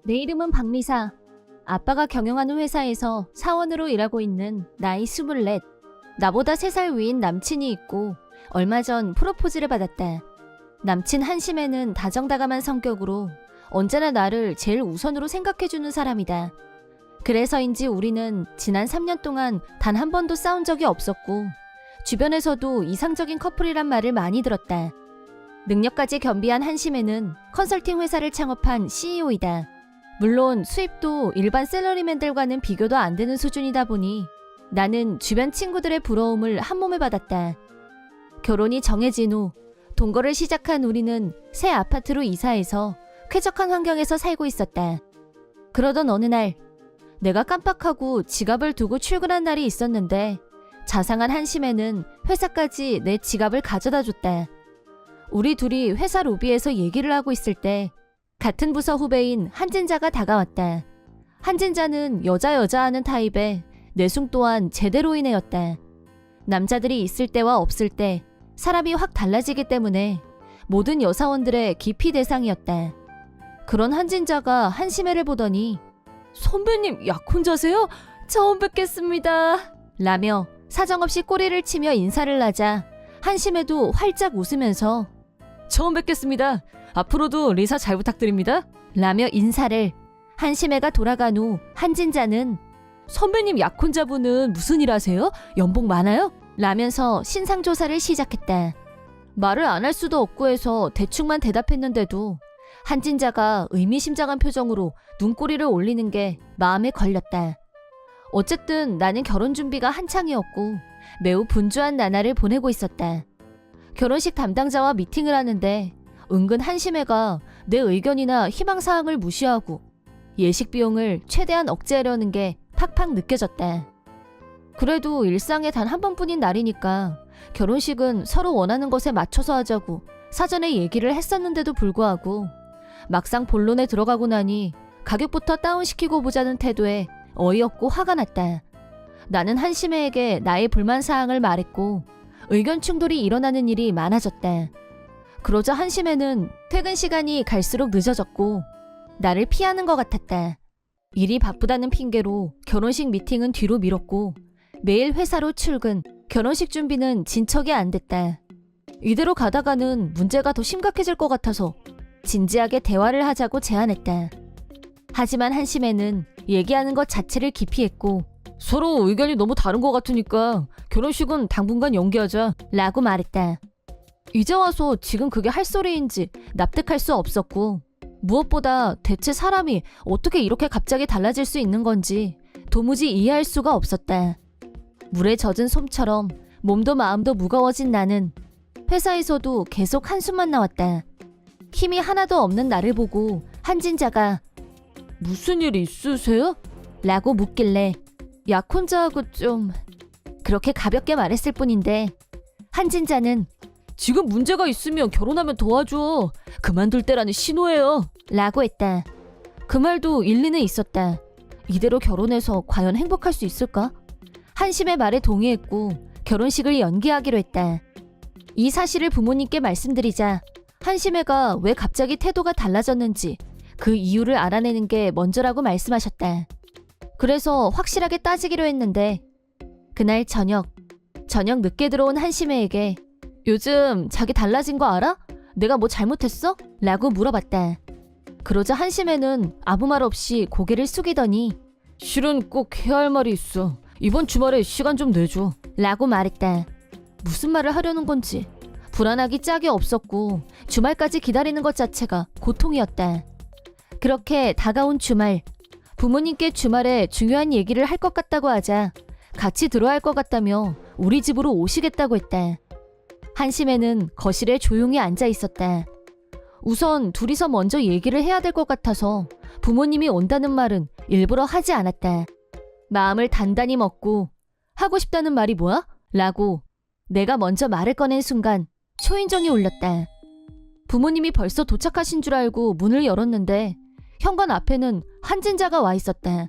내 이름은 박리사. 아빠가 경영하는 회사에서 사원으로 일하고 있는 나이 24. 나보다 3살 위인 남친이 있고 얼마 전 프로포즈를 받았다. 남친 한심에는 다정다감한 성격으로 언제나 나를 제일 우선으로 생각해주는 사람이다. 그래서인지 우리는 지난 3년 동안 단 한 번도 싸운 적이 없었고 주변에서도 이상적인 커플이란 말을 많이 들었다. 능력까지 겸비한 한심에는 컨설팅 회사를 창업한 CEO이다. 물론 수입도 일반 샐러리맨들과는 비교도 안 되는 수준이다 보니 나는 주변 친구들의 부러움을 한몸에 받았다. 결혼이 정해진 후 동거를 시작한 우리는 새 아파트로 이사해서 쾌적한 환경에서 살고 있었다. 그러던 어느 날 내가 깜빡하고 지갑을 두고 출근한 날이 있었는데 자상한 한심에는 회사까지 내 지갑을 가져다 줬다. 우리 둘이 회사 로비에서 얘기를 하고 있을 때 같은 부서 후배인 한진자가 다가왔다. 한진자는 여자 하는 타입에 내숭 또한 제대로인 애였다. 남자들이 있을 때와 없을 때 사람이 확 달라지기 때문에 모든 여사원들의 기피 대상이었다. 그런 한진자가 한심애를 보더니 선배님 약혼자세요? 처음 뵙겠습니다. 라며 사정없이 꼬리를 치며 인사를 하자 한심애도 활짝 웃으면서 처음 뵙겠습니다. 앞으로도 리사 잘 부탁드립니다. 라며 인사를. 한심애가 돌아간 후 한진자는 선배님 약혼자분은 무슨 일 하세요? 연봉 많아요? 라면서 신상조사를 시작했다. 말을 안 할 수도 없고 해서 대충만 대답했는데도 한진자가 의미심장한 표정으로 눈꼬리를 올리는 게 마음에 걸렸다. 어쨌든 나는 결혼 준비가 한창이었고 매우 분주한 나날을 보내고 있었다. 결혼식 담당자와 미팅을 하는데 은근 한심애가 내 의견이나 희망사항을 무시하고 예식 비용을 최대한 억제하려는 게 팍팍 느껴졌다. 그래도 일상에 단 한 번뿐인 날이니까 결혼식은 서로 원하는 것에 맞춰서 하자고 사전에 얘기를 했었는데도 불구하고 막상 본론에 들어가고 나니 가격부터 다운시키고 보자는 태도에 어이없고 화가 났다. 나는 한심애에게 나의 불만사항을 말했고 의견 충돌이 일어나는 일이 많아졌다. 그러자 한심애는 퇴근 시간이 갈수록 늦어졌고 나를 피하는 것 같았다. 일이 바쁘다는 핑계로 결혼식 미팅은 뒤로 미뤘고 매일 회사로 출근, 결혼식 준비는 진척이 안 됐다. 이대로 가다가는 문제가 더 심각해질 것 같아서 진지하게 대화를 하자고 제안했다. 하지만 한심애는 얘기하는 것 자체를 기피했고 서로 의견이 너무 다른 것 같으니까 결혼식은 당분간 연기하자 라고 말했다. 이제 와서 지금 그게 할 소리인지 납득할 수 없었고 무엇보다 대체 사람이 어떻게 이렇게 갑자기 달라질 수 있는 건지 도무지 이해할 수가 없었다. 물에 젖은 솜처럼 몸도 마음도 무거워진 나는 회사에서도 계속 한숨만 나왔다. 힘이 하나도 없는 나를 보고 한진자가 무슨 일 있으세요? 라고 묻길래 약혼자하고 좀... 그렇게 가볍게 말했을 뿐인데 한진자는 지금 문제가 있으면 결혼하면 도와줘. 그만둘 때라는 신호예요. 라고 했다. 그 말도 일리는 있었다. 이대로 결혼해서 과연 행복할 수 있을까? 한심의 말에 동의했고 결혼식을 연기하기로 했다. 이 사실을 부모님께 말씀드리자 한심애가 왜 갑자기 태도가 달라졌는지 그 이유를 알아내는 게 먼저라고 말씀하셨다. 그래서 확실하게 따지기로 했는데 그날 저녁 늦게 들어온 한심애에게 요즘 자기 달라진 거 알아? 내가 뭐 잘못했어? 라고 물어봤다. 그러자 한심애는 아무 말 없이 고개를 숙이더니 실은 꼭 해야 할 말이 있어. 이번 주말에 시간 좀 내줘. 라고 말했다. 무슨 말을 하려는 건지 불안하기 짝이 없었고 주말까지 기다리는 것 자체가 고통이었다. 그렇게 다가온 주말, 부모님께 주말에 중요한 얘기를 할 것 같다고 하자 같이 들어야 할 것 같다며 우리 집으로 오시겠다고 했다. 한심애는 거실에 조용히 앉아 있었다. 우선 둘이서 먼저 얘기를 해야 될 것 같아서 부모님이 온다는 말은 일부러 하지 않았다. 마음을 단단히 먹고 하고 싶다는 말이 뭐야? 라고 내가 먼저 말을 꺼낸 순간 초인종이 울렸다. 부모님이 벌써 도착하신 줄 알고 문을 열었는데 현관 앞에는 한진자가 와 있었다.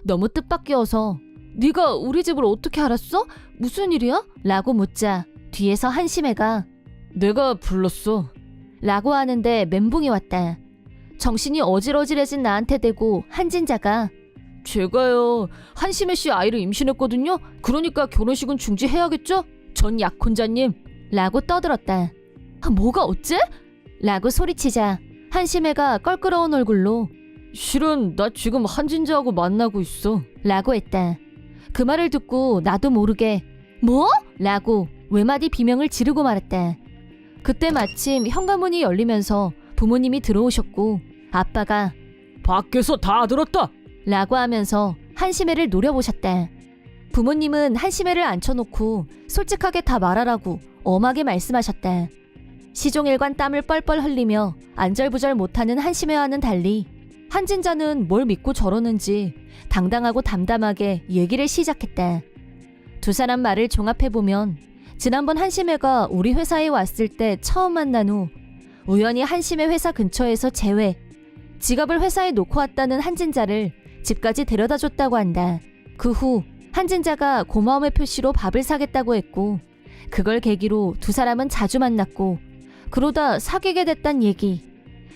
너무 뜻밖이어서 네가 우리 집을 어떻게 알았어? 무슨 일이야? 라고 묻자 뒤에서 한심애가 내가 불렀어 라고 하는데 멘붕이 왔다. 정신이 어질어질해진 나한테 대고 한진자가 제가요 한심혜 씨 아이를 임신했거든요. 그러니까 결혼식은 중지해야겠죠? 전 약혼자님 라고 떠들었다. 뭐가 어째? 라고 소리치자 한심혜가 껄끄러운 얼굴로 실은 나 지금 한진자하고 만나고 있어 라고 했다. 그 말을 듣고 나도 모르게 뭐? 라고 외마디 비명을 지르고 말았다. 그때 마침 현관문이 열리면서 부모님이 들어오셨고 아빠가 밖에서 다 들었다 라고 하면서 한심혜를 노려보셨다. 부모님은 한심혜를 앉혀놓고 솔직하게 다 말하라고 엄하게 말씀하셨다. 시종일관 땀을 뻘뻘 흘리며 안절부절 못하는 한심혜와는 달리 한진자는 뭘 믿고 저러는지 당당하고 담담하게 얘기를 시작했다. 두 사람 말을 종합해보면 지난번 한심혜가 우리 회사에 왔을 때 처음 만난 후 우연히 한심혜 회사 근처에서 재회, 지갑을 회사에 놓고 왔다는 한진자를 집까지 데려다 줬다고 한다. 그 후 한진자가 고마움의 표시로 밥을 사겠다고 했고 그걸 계기로 두 사람은 자주 만났고 그러다 사귀게 됐단 얘기.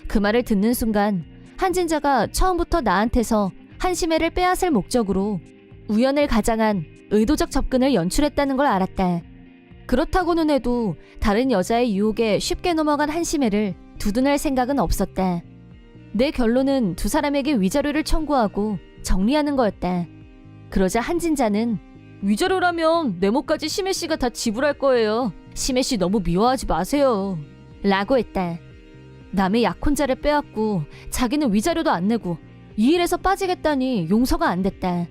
그 말을 듣는 순간 한진자가 처음부터 나한테서 한심혜를 빼앗을 목적으로 우연을 가장한 의도적 접근을 연출했다는 걸 알았다. 그렇다고는 해도 다른 여자의 유혹에 쉽게 넘어간 한심혜를 두둔할 생각은 없었다. 내 결론은 두 사람에게 위자료를 청구하고 정리하는 거였다. 그러자 한진자는 위자료라면 내 몫까지 심혜 씨가 다 지불할 거예요. 심혜 씨 너무 미워하지 마세요. 라고 했다. 남의 약혼자를 빼앗고 자기는 위자료도 안 내고 이 일에서 빠지겠다니 용서가 안 됐다.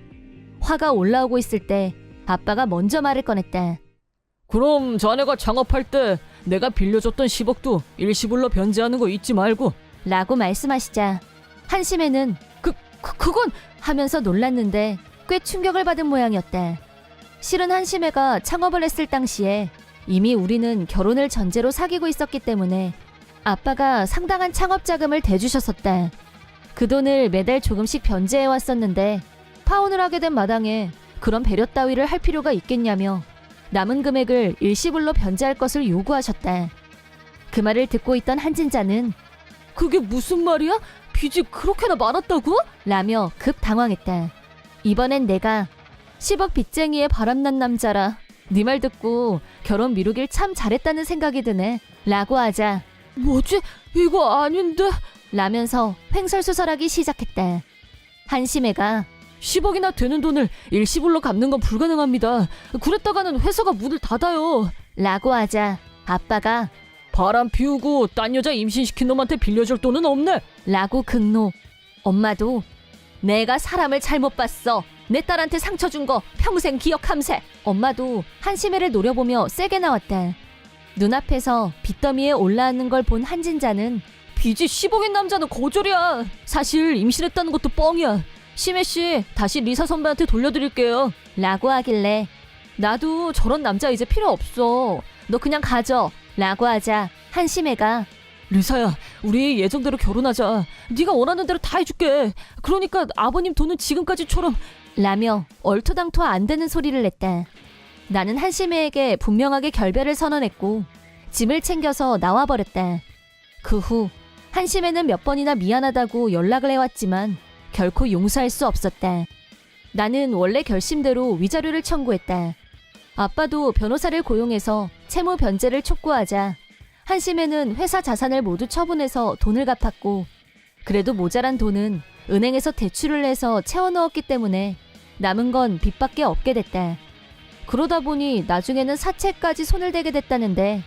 화가 올라오고 있을 때 아빠가 먼저 말을 꺼냈다. 그럼 자네가 창업할 때 내가 빌려줬던 10억도 일시불로 변제하는 거 잊지 말고 라고 말씀하시자 한심혜는 그건 하면서 놀랐는데 꽤 충격을 받은 모양이었다. 실은 한심혜가 창업을 했을 당시에 이미 우리는 결혼을 전제로 사귀고 있었기 때문에 아빠가 상당한 창업 자금을 대주셨었다. 그 돈을 매달 조금씩 변제해 왔었는데 파혼을 하게 된 마당에 그런 배려 따위를 할 필요가 있겠냐며 남은 금액을 일시불로 변제할 것을 요구하셨다. 그 말을 듣고 있던 한진자는 그게 무슨 말이야? 빚이 그렇게나 많았다고? 라며 급 당황했다. 이번엔 내가 10억 빚쟁이의 바람난 남자라 네 말 듣고 결혼 미루길 참 잘했다는 생각이 드네 라고 하자 뭐지? 이거 아닌데? 라면서 횡설수설하기 시작했다. 한심혜가 10억이나 되는 돈을 일시불로 갚는 건 불가능합니다. 그랬다가는 회사가 문을 닫아요. 라고 하자 아빠가 바람 피우고 딴 여자 임신시킨 놈한테 빌려줄 돈은 없네. 라고 극노. 엄마도 내가 사람을 잘못 봤어. 내 딸한테 상처 준 거 평생 기억함세. 엄마도 한심혜를 노려보며 세게 나왔다. 눈앞에서 빚더미에 올라앉는 걸 본 한진자는 빚이 10억인 남자는 거절이야. 사실 임신했다는 것도 뻥이야. 심혜씨 다시 리사 선배한테 돌려드릴게요. 라고 하길래 나도 저런 남자 이제 필요 없어. 너 그냥 가져. 라고 하자 한심혜가 리사야 우리 예정대로 결혼하자. 네가 원하는 대로 다 해줄게. 그러니까 아버님 돈은 지금까지처럼 라며 얼토당토 안 되는 소리를 냈다. 나는 한심혜에게 분명하게 결별을 선언했고 짐을 챙겨서 나와버렸다. 그 후 한심혜는 몇 번이나 미안하다고 연락을 해왔지만 결코 용서할 수 없었다. 나는 원래 결심대로 위자료를 청구했다. 아빠도 변호사를 고용해서 채무 변제를 촉구하자 한심혜는 회사 자산을 모두 처분해서 돈을 갚았고 그래도 모자란 돈은 은행에서 대출을 해서 채워넣었기 때문에 남은 건 빚밖에 없게 됐다. 그러다 보니 나중에는 사채까지 손을 대게 됐다는데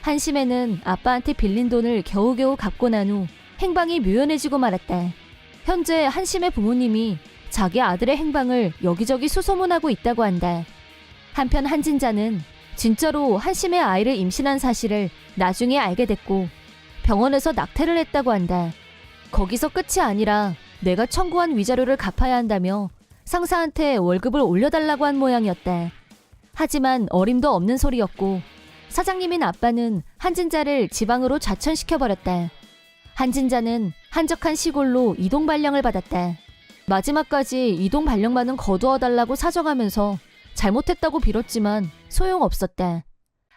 한심혜는 아빠한테 빌린 돈을 겨우겨우 갚고 난 후 행방이 묘연해지고 말았다. 현재 한심혜 부모님이 자기 아들의 행방을 여기저기 수소문하고 있다고 한다. 한편 한진자는 진짜로 한심혜 아이를 임신한 사실을 나중에 알게 됐고 병원에서 낙태를 했다고 한다. 거기서 끝이 아니라 내가 청구한 위자료를 갚아야 한다며 상사한테 월급을 올려달라고 한 모양이었다. 하지만 어림도 없는 소리였고 사장님인 아빠는 한진자를 지방으로 좌천시켜버렸다. 한진자는 한적한 시골로 이동 발령을 받았다. 마지막까지 이동 발령만은 거두어달라고 사정하면서 잘못했다고 빌었지만 소용없었다.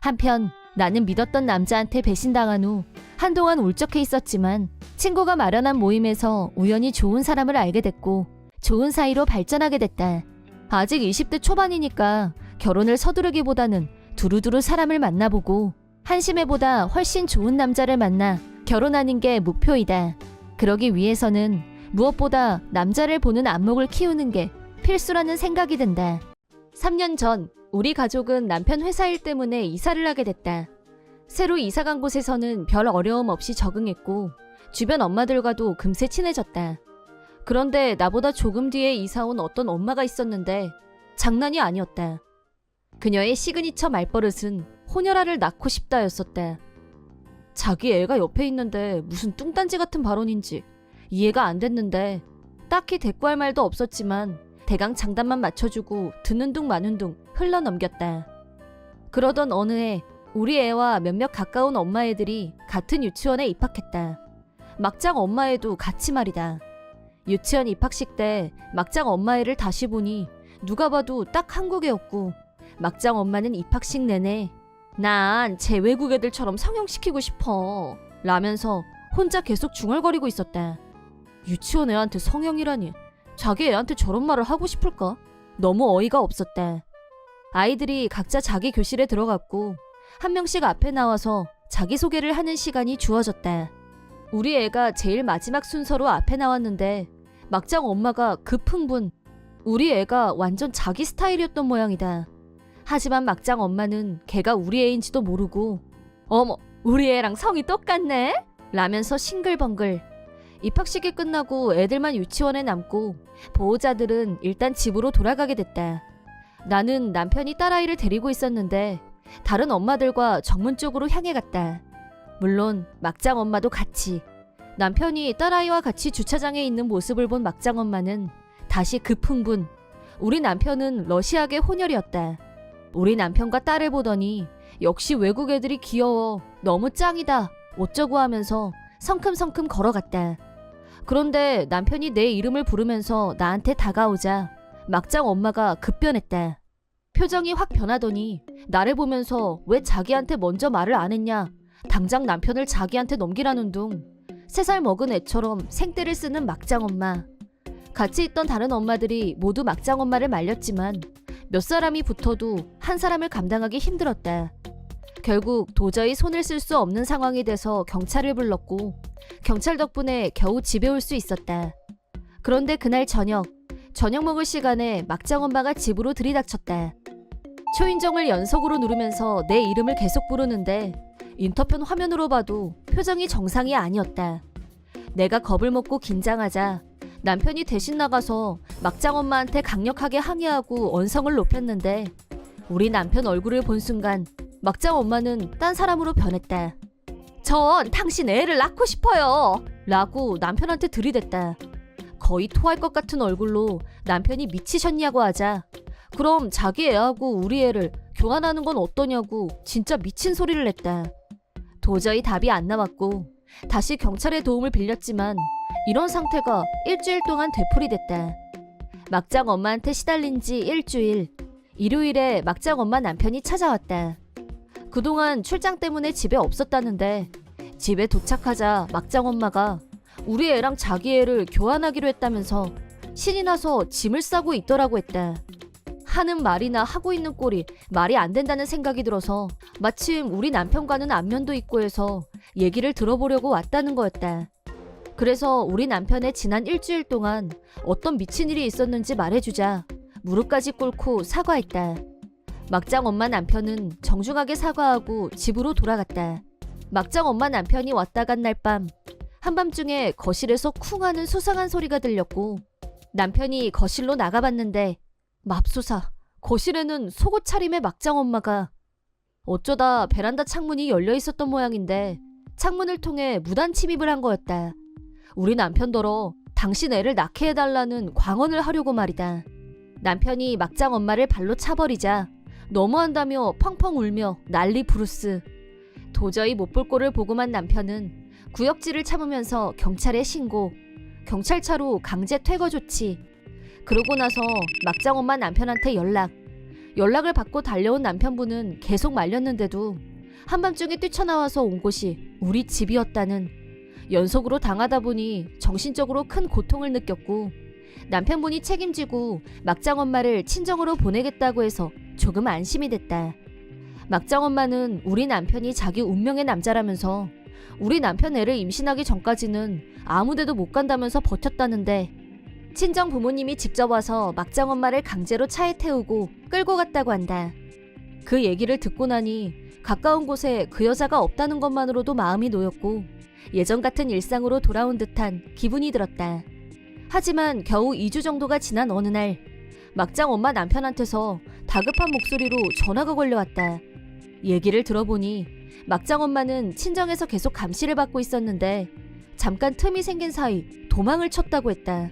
한편 나는 믿었던 남자한테 배신당한 후 한동안 울적해 있었지만 친구가 마련한 모임에서 우연히 좋은 사람을 알게 됐고 좋은 사이로 발전하게 됐다. 아직 20대 초반이니까 결혼을 서두르기보다는 두루두루 사람을 만나보고 한심해보다 훨씬 좋은 남자를 만나 결혼하는 게 목표이다. 그러기 위해서는 무엇보다 남자를 보는 안목을 키우는 게 필수라는 생각이 든다. 3년 전 우리 가족은 남편 회사 일 때문에 이사를 하게 됐다. 새로 이사 간 곳에서는 별 어려움 없이 적응했고 주변 엄마들과도 금세 친해졌다. 그런데 나보다 조금 뒤에 이사 온 어떤 엄마가 있었는데 장난이 아니었다. 그녀의 시그니처 말버릇은 혼혈아를 낳고 싶다였었다. 자기 애가 옆에 있는데 무슨 뚱딴지 같은 발언인지 이해가 안 됐는데 딱히 대꾸할 말도 없었지만 대강 장단만 맞춰주고 듣는 둥 마는 둥 흘러넘겼다. 그러던 어느 해 우리 애와 몇몇 가까운 엄마 애들이 같은 유치원에 입학했다. 막장 엄마 애도 같이 말이다. 유치원 입학식 때 막장 엄마 애를 다시 보니 누가 봐도 딱 한국 애였고 막장 엄마는 입학식 내내 난 제 외국 애들처럼 성형시키고 싶어 라면서 혼자 계속 중얼거리고 있었다. 유치원 애한테 성형이라니 자기 애한테 저런 말을 하고 싶을까? 너무 어이가 없었다. 아이들이 각자 자기 교실에 들어갔고 한 명씩 앞에 나와서 자기소개를 하는 시간이 주어졌다. 우리 애가 제일 마지막 순서로 앞에 나왔는데 막장 엄마가 급흥분. 우리 애가 완전 자기 스타일이었던 모양이다. 하지만 막장 엄마는 걔가 우리 애인지도 모르고 어머 우리 애랑 성이 똑같네? 라면서 싱글벙글. 입학식이 끝나고 애들만 유치원에 남고 보호자들은 일단 집으로 돌아가게 됐다. 나는 남편이 딸아이를 데리고 있었는데 다른 엄마들과 정문 쪽으로 향해 갔다. 물론 막장 엄마도 같이. 남편이 딸아이와 같이 주차장에 있는 모습을 본 막장 엄마는 다시 급흥분. 우리 남편은 러시아계 혼혈이었다. 우리 남편과 딸을 보더니 역시 외국 애들이 귀여워. 너무 짱이다. 어쩌고 하면서 성큼성큼 걸어갔다. 그런데 남편이 내 이름을 부르면서 나한테 다가오자 막장 엄마가 급변했다. 표정이 확 변하더니 나를 보면서 왜 자기한테 먼저 말을 안 했냐. 당장 남편을 자기한테 넘기라는 둥. 3살 먹은 애처럼 생떼를 쓰는 막장 엄마. 같이 있던 다른 엄마들이 모두 막장 엄마를 말렸지만 몇 사람이 붙어도 한 사람을 감당하기 힘들었다. 결국 도저히 손을 쓸 수 없는 상황이 돼서 경찰을 불렀고 경찰 덕분에 겨우 집에 올 수 있었다. 그런데 그날 저녁 먹을 시간에 막장 엄마가 집으로 들이닥쳤다. 초인종을 연속으로 누르면서 내 이름을 계속 부르는데 인터폰 화면으로 봐도 표정이 정상이 아니었다. 내가 겁을 먹고 긴장하자 남편이 대신 나가서 막장 엄마한테 강력하게 항의하고 언성을 높였는데 우리 남편 얼굴을 본 순간 막장 엄마는 딴 사람으로 변했다. 전 당신 애를 낳고 싶어요 라고 남편한테 들이댔다. 거의 토할 것 같은 얼굴로 남편이 미치셨냐고 하자 그럼 자기 애하고 우리 애를 교환하는 건 어떠냐고 진짜 미친 소리를 냈다. 도저히 답이 안 나왔고 다시 경찰의 도움을 빌렸지만 이런 상태가 일주일 동안 되풀이됐다. 막장 엄마한테 시달린 지 일주일. 일요일에 막장 엄마 남편이 찾아왔다. 그동안 출장 때문에 집에 없었다는데 집에 도착하자 막장 엄마가 우리 애랑 자기 애를 교환하기로 했다면서 신이 나서 짐을 싸고 있더라고 했다. 하는 말이나 하고 있는 꼴이 말이 안 된다는 생각이 들어서 마침 우리 남편과는 안면도 있고 해서 얘기를 들어보려고 왔다는 거였다. 그래서 우리 남편의 지난 일주일 동안 어떤 미친 일이 있었는지 말해주자 무릎까지 꿇고 사과했다. 막장 엄마 남편은 정중하게 사과하고 집으로 돌아갔다. 막장 엄마 남편이 왔다 간 날 밤 한밤중에 거실에서 쿵 하는 수상한 소리가 들렸고 남편이 거실로 나가봤는데 맙소사 거실에는 속옷 차림의 막장 엄마가. 어쩌다 베란다 창문이 열려 있었던 모양인데 창문을 통해 무단 침입을 한 거였다. 우리 남편더러 당신 애를 낳게 해달라는 광언을 하려고 말이다. 남편이 막장 엄마를 발로 차버리자 너무한다며 펑펑 울며 난리 부르스. 도저히 못 볼 꼴을 보고만 남편은 구역질을 참으면서 경찰에 신고, 경찰차로 강제 퇴거 조치. 그러고 나서 막장 엄마 남편한테 연락을 받고 달려온 남편분은 계속 말렸는데도 한밤중에 뛰쳐나와서 온 곳이 우리 집이었다는, 연속으로 당하다 보니 정신적으로 큰 고통을 느꼈고 남편분이 책임지고 막장 엄마를 친정으로 보내겠다고 해서 조금 안심이 됐다. 막장 엄마는 우리 남편이 자기 운명의 남자라면서 우리 남편 애를 임신하기 전까지는 아무데도 못 간다면서 버텼다는데, 친정 부모님이 직접 와서 막장 엄마를 강제로 차에 태우고 끌고 갔다고 한다. 그 얘기를 듣고 나니 가까운 곳에 그 여자가 없다는 것만으로도 마음이 놓였고 예전 같은 일상으로 돌아온 듯한 기분이 들었다. 하지만 겨우 2주 정도가 지난 어느 날, 막장 엄마 남편한테서 다급한 목소리로 전화가 걸려왔다. 얘기를 들어보니 막장 엄마는 친정에서 계속 감시를 받고 있었는데 잠깐 틈이 생긴 사이 도망을 쳤다고 했다.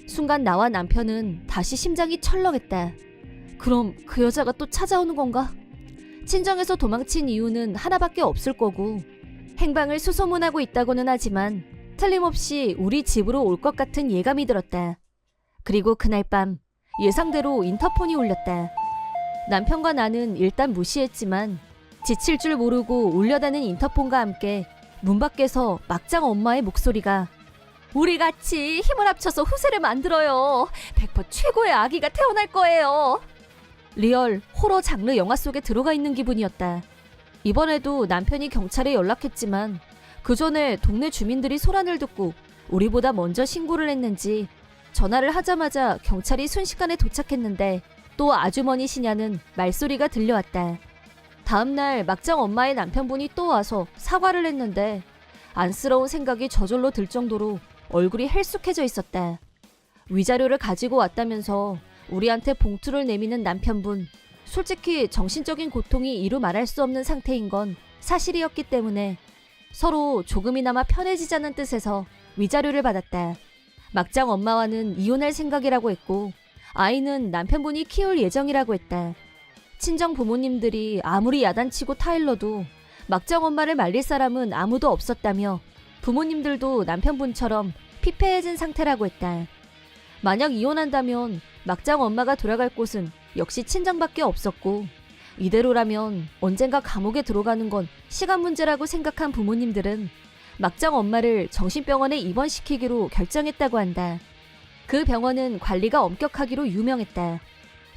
순간 나와 남편은 다시 심장이 철렁했다. 그럼 그 여자가 또 찾아오는 건가? 친정에서 도망친 이유는 하나밖에 없을 거고 행방을 수소문하고 있다고는 하지만 틀림없이 우리 집으로 올 것 같은 예감이 들었다. 그리고 그날 밤 예상대로 인터폰이 울렸다. 남편과 나는 일단 무시했지만 지칠 줄 모르고 울려다는 인터폰과 함께 문 밖에서 막장 엄마의 목소리가, 우리 같이 힘을 합쳐서 후세를 만들어요. 100% 최고의 아기가 태어날 거예요. 리얼 호러 장르 영화 속에 들어가 있는 기분이었다. 이번에도 남편이 경찰에 연락했지만 그 전에 동네 주민들이 소란을 듣고 우리보다 먼저 신고를 했는지 전화를 하자마자 경찰이 순식간에 도착했는데 또 아주머니시냐는 말소리가 들려왔다. 다음날 막장 엄마의 남편분이 또 와서 사과를 했는데 안쓰러운 생각이 저절로 들 정도로 얼굴이 헬쑥해져 있었다. 위자료를 가지고 왔다면서 우리한테 봉투를 내미는 남편분, 솔직히 정신적인 고통이 이루 말할 수 없는 상태인 건 사실이었기 때문에 서로 조금이나마 편해지자는 뜻에서 위자료를 받았다. 막장 엄마와는 이혼할 생각이라고 했고 아이는 남편분이 키울 예정이라고 했다. 친정 부모님들이 아무리 야단치고 타일러도 막장 엄마를 말릴 사람은 아무도 없었다며 부모님들도 남편분처럼 피폐해진 상태라고 했다. 만약 이혼한다면 막장 엄마가 돌아갈 곳은 역시 친정밖에 없었고 이대로라면 언젠가 감옥에 들어가는 건 시간 문제라고 생각한 부모님들은 막장 엄마를 정신병원에 입원시키기로 결정했다고 한다. 그 병원은 관리가 엄격하기로 유명했다.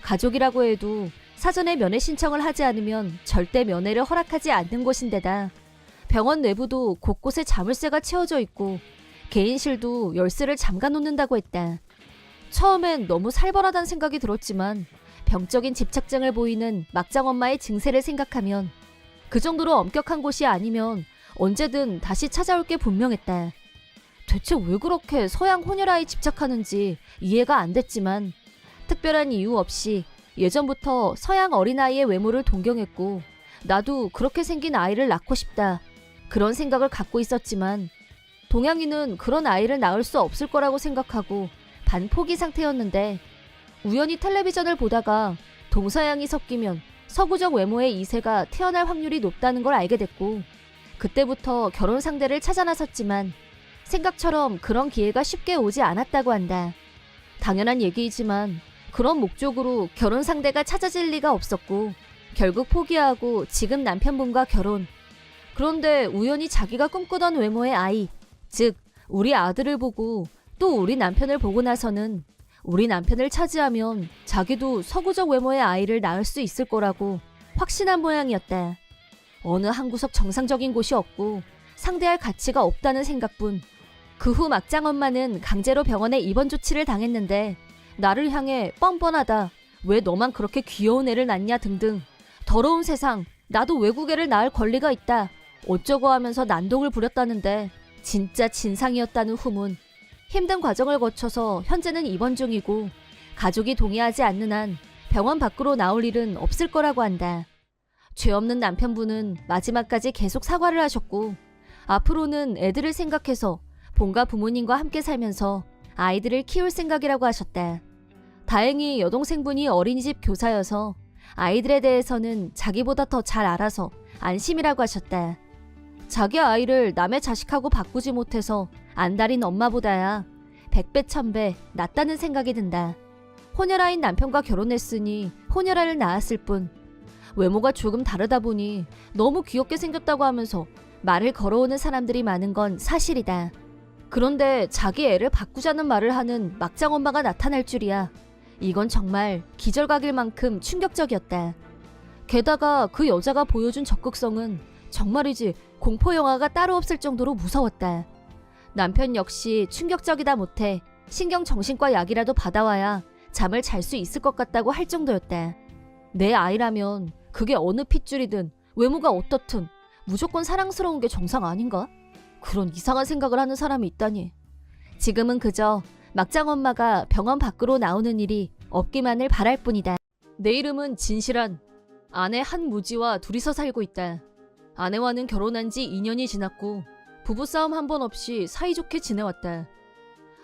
가족이라고 해도 사전에 면회 신청을 하지 않으면 절대 면회를 허락하지 않는 곳인데다 병원 내부도 곳곳에 자물쇠가 채워져 있고 개인실도 열쇠를 잠가 놓는다고 했다. 처음엔 너무 살벌하다는 생각이 들었지만 병적인 집착증을 보이는 막장 엄마의 증세를 생각하면 그 정도로 엄격한 곳이 아니면 언제든 다시 찾아올 게 분명했다. 대체 왜 그렇게 서양 혼혈아에 집착하는지 이해가 안 됐지만 특별한 이유 없이 예전부터 서양 어린아이의 외모를 동경했고 나도 그렇게 생긴 아이를 낳고 싶다, 그런 생각을 갖고 있었지만 동양인은 그런 아이를 낳을 수 없을 거라고 생각하고 반포기 상태였는데 우연히 텔레비전을 보다가 동서양이 섞이면 서구적 외모의 2세가 태어날 확률이 높다는 걸 알게 됐고 그때부터 결혼 상대를 찾아 나섰지만 생각처럼 그런 기회가 쉽게 오지 않았다고 한다. 당연한 얘기이지만 그런 목적으로 결혼 상대가 찾아질 리가 없었고 결국 포기하고 지금 남편분과 결혼. 그런데 우연히 자기가 꿈꾸던 외모의 아이, 즉 우리 아들을 보고 또 우리 남편을 보고 나서는 우리 남편을 차지하면 자기도 서구적 외모의 아이를 낳을 수 있을 거라고 확신한 모양이었다. 어느 한 구석 정상적인 곳이 없고 상대할 가치가 없다는 생각뿐. 그 후 막장 엄마는 강제로 병원에 입원 조치를 당했는데 나를 향해 뻔뻔하다, 왜 너만 그렇게 귀여운 애를 낳냐 등등 더러운 세상, 나도 외국 애를 낳을 권리가 있다 어쩌고 하면서 난동을 부렸다는데 진짜 진상이었다는 후문. 힘든 과정을 거쳐서 현재는 입원 중이고 가족이 동의하지 않는 한 병원 밖으로 나올 일은 없을 거라고 한다. 죄 없는 남편분은 마지막까지 계속 사과를 하셨고 앞으로는 애들을 생각해서 본가 부모님과 함께 살면서 아이들을 키울 생각이라고 하셨다. 다행히 여동생분이 어린이집 교사여서 아이들에 대해서는 자기보다 더 잘 알아서 안심이라고 하셨다. 자기 아이를 남의 자식하고 바꾸지 못해서 안달인 엄마보다야 100배 1000배 낫다는 생각이 든다. 혼혈아인 남편과 결혼했으니 혼혈아를 낳았을 뿐 외모가 조금 다르다 보니 너무 귀엽게 생겼다고 하면서 말을 걸어오는 사람들이 많은 건 사실이다. 그런데 자기 애를 바꾸자는 말을 하는 막장 엄마가 나타날 줄이야. 이건 정말 기절각일 만큼 충격적이었다. 게다가 그 여자가 보여준 적극성은 정말이지 공포영화가 따로 없을 정도로 무서웠다. 남편 역시 충격적이다 못해 신경정신과 약이라도 받아와야 잠을 잘 수 있을 것 같다고 할 정도였다. 내 아이라면 그게 어느 핏줄이든 외모가 어떻든 무조건 사랑스러운 게 정상 아닌가? 그런 이상한 생각을 하는 사람이 있다니. 지금은 그저 막장 엄마가 병원 밖으로 나오는 일이 없기만을 바랄 뿐이다. 내 이름은 진실한. 아내 한무지와 둘이서 살고 있다. 아내와는 결혼한 지 2년이 지났고 부부싸움 한 번 없이 사이좋게 지내왔다.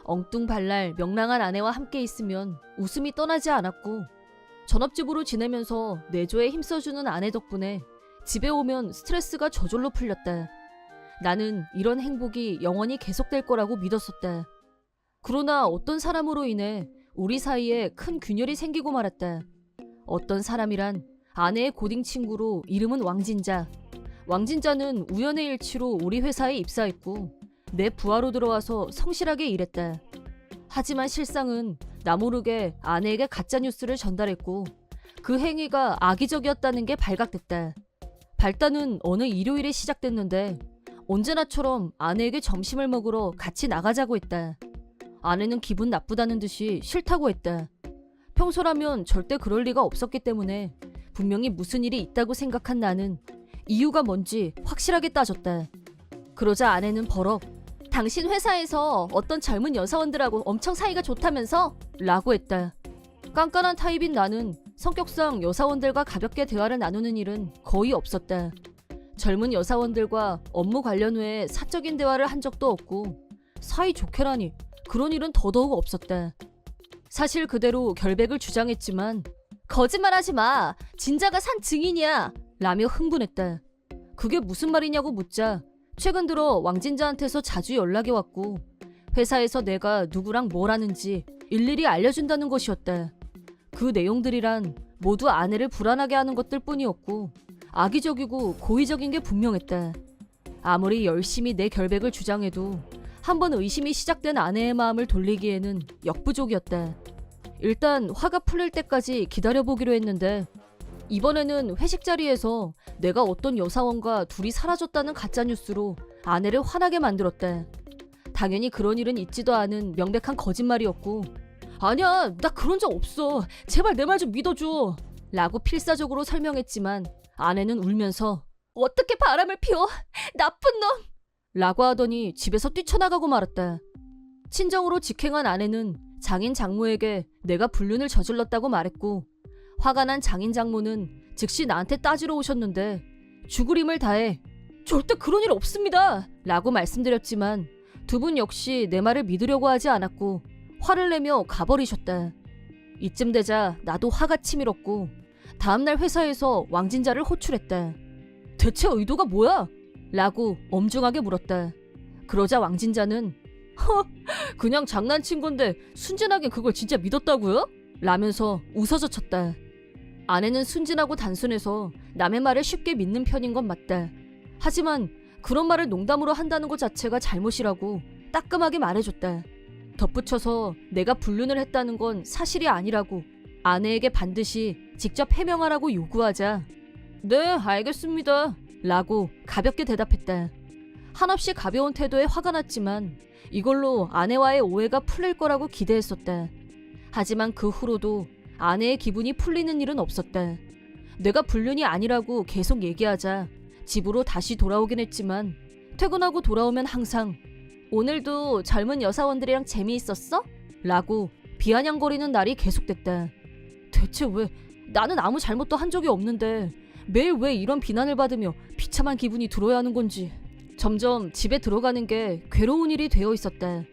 엉뚱발랄 명랑한 아내와 함께 있으면 웃음이 떠나지 않았고 전업주부로 지내면서 내조에 힘써주는 아내 덕분에 집에 오면 스트레스가 저절로 풀렸다. 나는 이런 행복이 영원히 계속될 거라고 믿었었다. 그러나 어떤 사람으로 인해 우리 사이에 큰 균열이 생기고 말았다. 어떤 사람이란 아내의 고딩 친구로 이름은 왕진자. 왕진자는 우연의 일치로 우리 회사에 입사했고 내 부하로 들어와서 성실하게 일했다. 하지만 실상은 나 모르게 아내에게 가짜뉴스를 전달했고 그 행위가 악의적이었다는 게 발각됐다. 발단은 어느 일요일에 시작됐는데 언제나처럼 아내에게 점심을 먹으러 같이 나가자고 했다. 아내는 기분 나쁘다는 듯이 싫다고 했다. 평소라면 절대 그럴 리가 없었기 때문에 분명히 무슨 일이 있다고 생각한 나는 이유가 뭔지 확실하게 따졌다. 그러자 아내는 버럭 당신 회사에서 어떤 젊은 여사원들하고 엄청 사이가 좋다면서? 라고 했다. 깐깐한 타입인 나는 성격상 여사원들과 가볍게 대화를 나누는 일은 거의 없었다. 젊은 여사원들과 업무 관련 외에 사적인 대화를 한 적도 없고 사이좋게라니 그런 일은 더더욱 없었다. 사실 그대로 결백을 주장했지만 거짓말하지 마. 진자가 산 증인이야. 라며 흥분했다. 그게 무슨 말이냐고 묻자 최근 들어 왕진자한테서 자주 연락이 왔고 회사에서 내가 누구랑 뭘 하는지 일일이 알려준다는 것이었다. 그 내용들이란 모두 아내를 불안하게 하는 것들 뿐이었고 악의적이고 고의적인 게 분명했다. 아무리 열심히 내 결백을 주장해도 한번 의심이 시작된 아내의 마음을 돌리기에는 역부족이었다. 일단 화가 풀릴 때까지 기다려보기로 했는데 이번에는 회식 자리에서 내가 어떤 여사원과 둘이 사라졌다는 가짜뉴스로 아내를 화나게 만들었다. 당연히 그런 일은 있지도 않은 명백한 거짓말이었고 아니야 나 그런 적 없어. 제발 내 말 좀 믿어줘. 라고 필사적으로 설명했지만 아내는 울면서 어떻게 바람을 피워? 나쁜 놈! 라고 하더니 집에서 뛰쳐나가고 말았다. 친정으로 직행한 아내는 장인 장모에게 내가 불륜을 저질렀다고 말했고 화가 난 장인 장모는 즉시 나한테 따지러 오셨는데 죽을 힘을 다해 절대 그런 일 없습니다 라고 말씀드렸지만 두 분 역시 내 말을 믿으려고 하지 않았고 화를 내며 가버리셨다. 이쯤 되자 나도 화가 치밀었고 다음날 회사에서 왕진자를 호출했다. 대체 의도가 뭐야? 라고 엄중하게 물었다. 그러자 왕진자는 그냥 장난친 건데 순진하게 그걸 진짜 믿었다고요? 라면서 웃어젖혔다. 아내는 순진하고 단순해서 남의 말을 쉽게 믿는 편인 건 맞다. 하지만 그런 말을 농담으로 한다는 것 자체가 잘못이라고 따끔하게 말해줬다. 덧붙여서 내가 불륜을 했다는 건 사실이 아니라고 아내에게 반드시 직접 해명하라고 요구하자 네 알겠습니다 라고 가볍게 대답했다. 한없이 가벼운 태도에 화가 났지만 이걸로 아내와의 오해가 풀릴 거라고 기대했었다. 하지만 그 후로도 아내의 기분이 풀리는 일은 없었다. 내가 불륜이 아니라고 계속 얘기하자 집으로 다시 돌아오긴 했지만 퇴근하고 돌아오면 항상 오늘도 젊은 여사원들이랑 재미있었어? 라고 비아냥거리는 날이 계속됐다. 대체 왜 나는 아무 잘못도 한 적이 없는데 매일 왜 이런 비난을 받으며 비참한 기분이 들어야 하는 건지 점점 집에 들어가는 게 괴로운 일이 되어 있었다.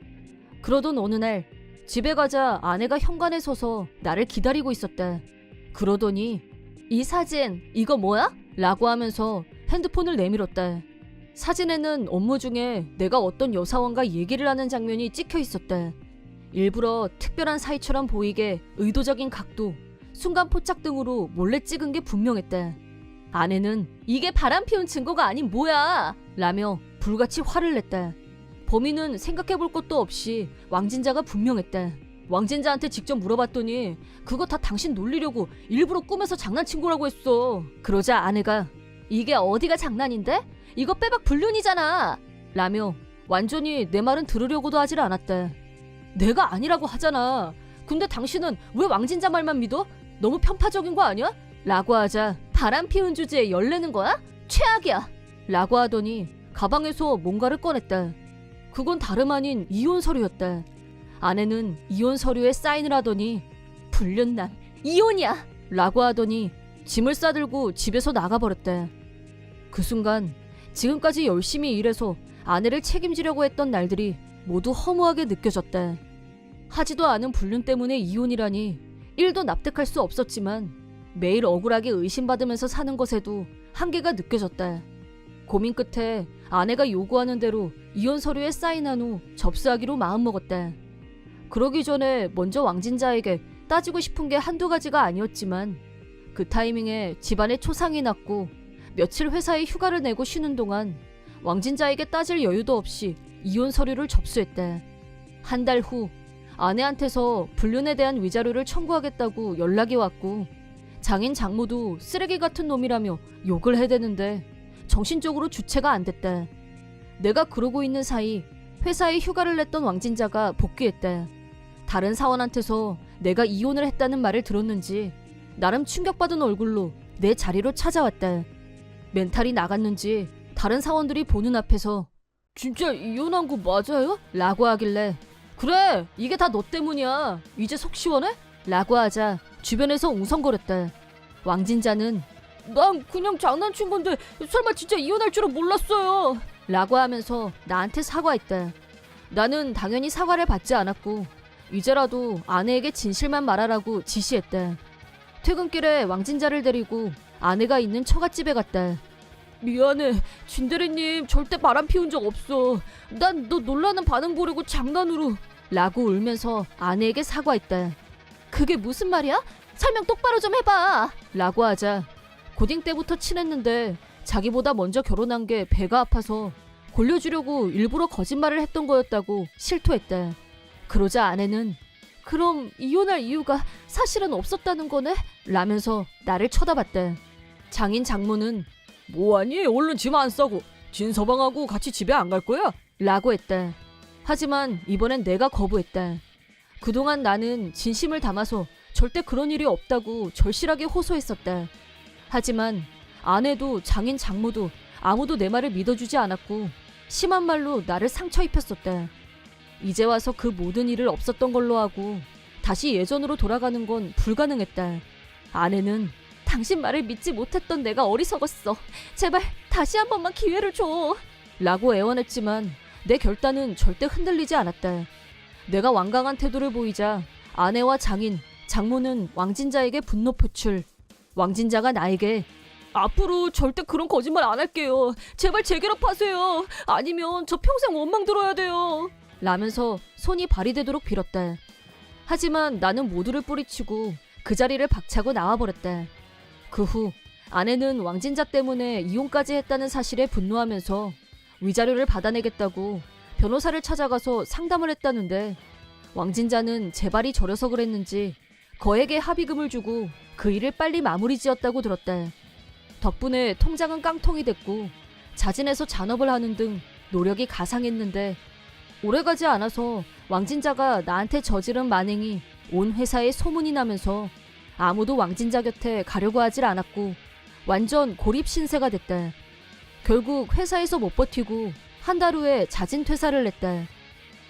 그러던 어느 날 집에 가자 아내가 현관에 서서 나를 기다리고 있었다. 그러더니 이 사진 이거 뭐야? 라고 하면서 핸드폰을 내밀었다. 사진에는 업무 중에 내가 어떤 여사원과 얘기를 하는 장면이 찍혀 있었다. 일부러 특별한 사이처럼 보이게 의도적인 각도, 순간 포착 등으로 몰래 찍은 게 분명했다. 아내는 이게 바람 피운 증거가 아닌 뭐야 라며 불같이 화를 냈다. 범인은 생각해볼 것도 없이 왕진자가 분명했다. 왕진자한테 직접 물어봤더니 그거 다 당신 놀리려고 일부러 꿈에서 장난친 거라고 했어. 그러자 아내가 이게 어디가 장난인데? 이거 빼박 불륜이잖아 라며 완전히 내 말은 들으려고도 하질 않았다. 내가 아니라고 하잖아. 근데 당신은 왜 왕진자 말만 믿어? 너무 편파적인 거 아니야? 라고 하자 바람 피운 주제에 열내는 거야? 최악이야 라고 하더니 가방에서 뭔가를 꺼냈다. 그건 다름 아닌 이혼 서류였다. 아내는 이혼 서류에 사인을 하더니 불륜남 이혼이야 라고 하더니 짐을 싸들고 집에서 나가버렸다. 그 순간 지금까지 열심히 일해서 아내를 책임지려고 했던 날들이 모두 허무하게 느껴졌다. 하지도 않은 불륜 때문에 이혼이라니 1도 납득할 수 없었지만 매일 억울하게 의심받으면서 사는 것에도 한계가 느껴졌다. 고민 끝에 아내가 요구하는 대로 이혼 서류에 사인한 후 접수하기로 마음먹었다. 그러기 전에 먼저 왕진자에게 따지고 싶은 게 한두 가지가 아니었지만 그 타이밍에 집안에 초상이 났고 며칠 회사에 휴가를 내고 쉬는 동안 왕진자에게 따질 여유도 없이 이혼 서류를 접수했다. 한 달 후 아내한테서 불륜에 대한 위자료를 청구하겠다고 연락이 왔고 장인 장모도 쓰레기 같은 놈이라며 욕을 해대는데 정신적으로 주체가 안 됐다. 내가 그러고 있는 사이 회사에 휴가를 냈던 왕진자가 복귀했다. 다른 사원한테서 내가 이혼을 했다는 말을 들었는지 나름 충격받은 얼굴로 내 자리로 찾아왔다. 멘탈이 나갔는지 다른 사원들이 보는 앞에서 진짜 이혼한 거 맞아요? 라고 하길래 그래 이게 다 너 때문이야 이제 속 시원해? 라고 하자 주변에서 웅성거렸다. 왕진자는 난 그냥 장난친 건데 설마 진짜 이혼할 줄은 몰랐어요 라고 하면서 나한테 사과했다. 나는 당연히 사과를 받지 않았고 이제라도 아내에게 진실만 말하라고 지시했다. 퇴근길에 왕진자를 데리고 아내가 있는 처갓집에 갔다. 미안해 진대리님 절대 바람 피운 적 없어. 난 너 놀라는 반응 보려고 장난으로 라고 울면서 아내에게 사과했다. 그게 무슨 말이야? 설명 똑바로 좀 해봐 라고 하자 고딩 때부터 친했는데 자기보다 먼저 결혼한 게 배가 아파서 골려주려고 일부러 거짓말을 했던 거였다고 실토했다. 그러자 아내는 그럼 이혼할 이유가 사실은 없었다는 거네? 라면서 나를 쳐다봤다. 장인 장모는 뭐하니? 얼른 짐 안 싸고 진서방하고 같이 집에 안 갈 거야? 라고 했다. 하지만 이번엔 내가 거부했다. 그동안 나는 진심을 담아서 절대 그런 일이 없다고 절실하게 호소했었다. 하지만 아내도 장인 장모도 아무도 내 말을 믿어주지 않았고 심한 말로 나를 상처 입혔었다. 이제 와서 그 모든 일을 없었던 걸로 하고 다시 예전으로 돌아가는 건 불가능했다. 아내는 당신 말을 믿지 못했던 내가 어리석었어. 제발 다시 한 번만 기회를 줘. 라고 애원했지만 내 결단은 절대 흔들리지 않았다. 내가 완강한 태도를 보이자 아내와 장인, 장모는 왕진자에게 분노 표출. 왕진자가 나에게 앞으로 절대 그런 거짓말 안 할게요. 제발 재결합하세요. 아니면 저 평생 원망 들어야 돼요. 라면서 손이 발이 되도록 빌었다. 하지만 나는 모두를 뿌리치고 그 자리를 박차고 나와버렸다. 그 후 아내는 왕진자 때문에 이혼까지 했다는 사실에 분노하면서 위자료를 받아내겠다고 변호사를 찾아가서 상담을 했다는데 왕진자는 재발이 저려서 그랬는지 거액의 합의금을 주고 그 일을 빨리 마무리 지었다고 들었다. 덕분에 통장은 깡통이 됐고 자진해서 잔업을 하는 등 노력이 가상했는데 오래가지 않아서 왕진자가 나한테 저지른 만행이 온 회사에 소문이 나면서 아무도 왕진자 곁에 가려고 하질 않았고 완전 고립 신세가 됐다. 결국 회사에서 못 버티고 한 달 후에 자진 퇴사를 냈다.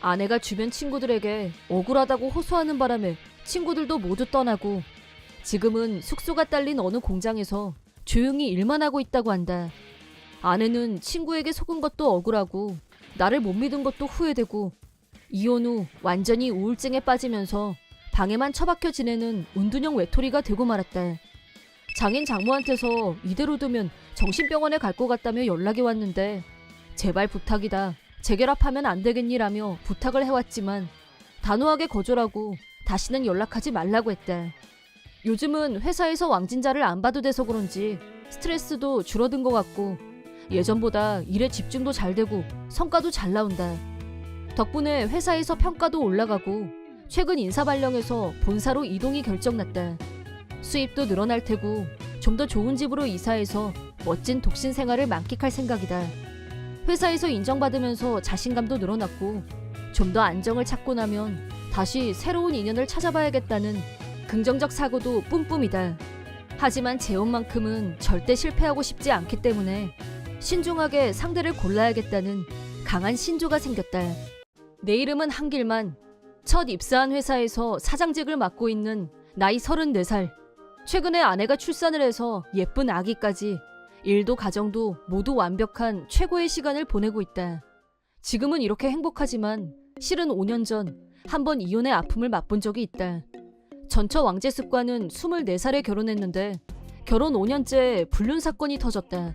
아내가 주변 친구들에게 억울하다고 호소하는 바람에 친구들도 모두 떠나고 지금은 숙소가 딸린 어느 공장에서 조용히 일만 하고 있다고 한다. 아내는 친구에게 속은 것도 억울하고 나를 못 믿은 것도 후회되고 이혼 후 완전히 우울증에 빠지면서 방에만 처박혀 지내는 운둔형 외톨이가 되고 말았다. 장인 장모한테서 이대로 두면 정신병원에 갈 것 같다며 연락이 왔는데 제발 부탁이다. 재결합하면 안 되겠니라며 부탁을 해왔지만 단호하게 거절하고 다시는 연락하지 말라고 했다. 요즘은 회사에서 왕진자를 안 봐도 돼서 그런지 스트레스도 줄어든 것 같고 예전보다 일에 집중도 잘 되고 성과도 잘 나온다. 덕분에 회사에서 평가도 올라가고 최근 인사 발령에서 본사로 이동이 결정났다. 수입도 늘어날 테고 좀 더 좋은 집으로 이사해서 멋진 독신 생활을 만끽할 생각이다. 회사에서 인정받으면서 자신감도 늘어났고 좀 더 안정을 찾고 나면 다시 새로운 인연을 찾아봐야겠다는 긍정적 사고도 뿜뿜이다. 하지만 재혼만큼은 절대 실패하고 싶지 않기 때문에 신중하게 상대를 골라야겠다는 강한 신조가 생겼다. 내 이름은 한길만. 첫 입사한 회사에서 사장직을 맡고 있는 나이 34살. 최근에 아내가 출산을 해서 예쁜 아기까지 일도 가정도 모두 완벽한 최고의 시간을 보내고 있다. 지금은 이렇게 행복하지만 실은 5년 전 한 번 이혼의 아픔을 맛본 적이 있다. 전처 왕재습과는 24살에 결혼했는데 결혼 5년째 불륜 사건이 터졌다.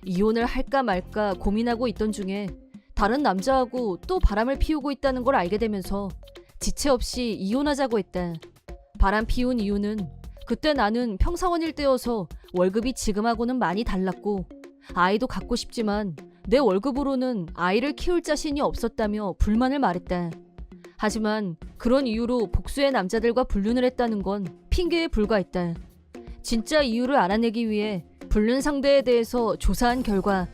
이혼을 할까 말까 고민하고 있던 중에 다른 남자하고 또 바람을 피우고 있다는 걸 알게 되면서 지체 없이 이혼하자고 했다. 바람 피운 이유는 그때 나는 평사원일 때여서 월급이 지금하고는 많이 달랐고 아이도 갖고 싶지만 내 월급으로는 아이를 키울 자신이 없었다며 불만을 말했다. 하지만 그런 이유로 복수의 남자들과 불륜을 했다는 건 핑계에 불과했다. 진짜 이유를 알아내기 위해 불륜 상대에 대해서 조사한 결과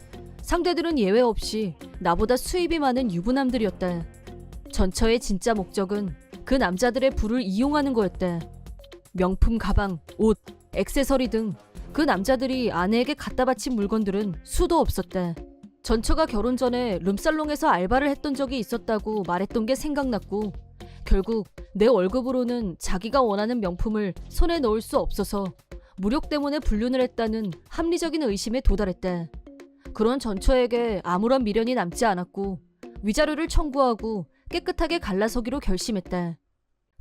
상대들은 예외 없이 나보다 수입이 많은 유부남들이었다. 전처의 진짜 목적은 그 남자들의 부를 이용하는 거였다. 명품 가방, 옷, 액세서리 등 그 남자들이 아내에게 갖다 바친 물건들은 수도 없었다. 전처가 결혼 전에 룸살롱에서 알바를 했던 적이 있었다고 말했던 게 생각났고 결국 내 월급으로는 자기가 원하는 명품을 손에 넣을 수 없어서 무력 때문에 불륜을 했다는 합리적인 의심에 도달했다. 그런 전처에게 아무런 미련이 남지 않았고 위자료를 청구하고 깨끗하게 갈라서기로 결심했다.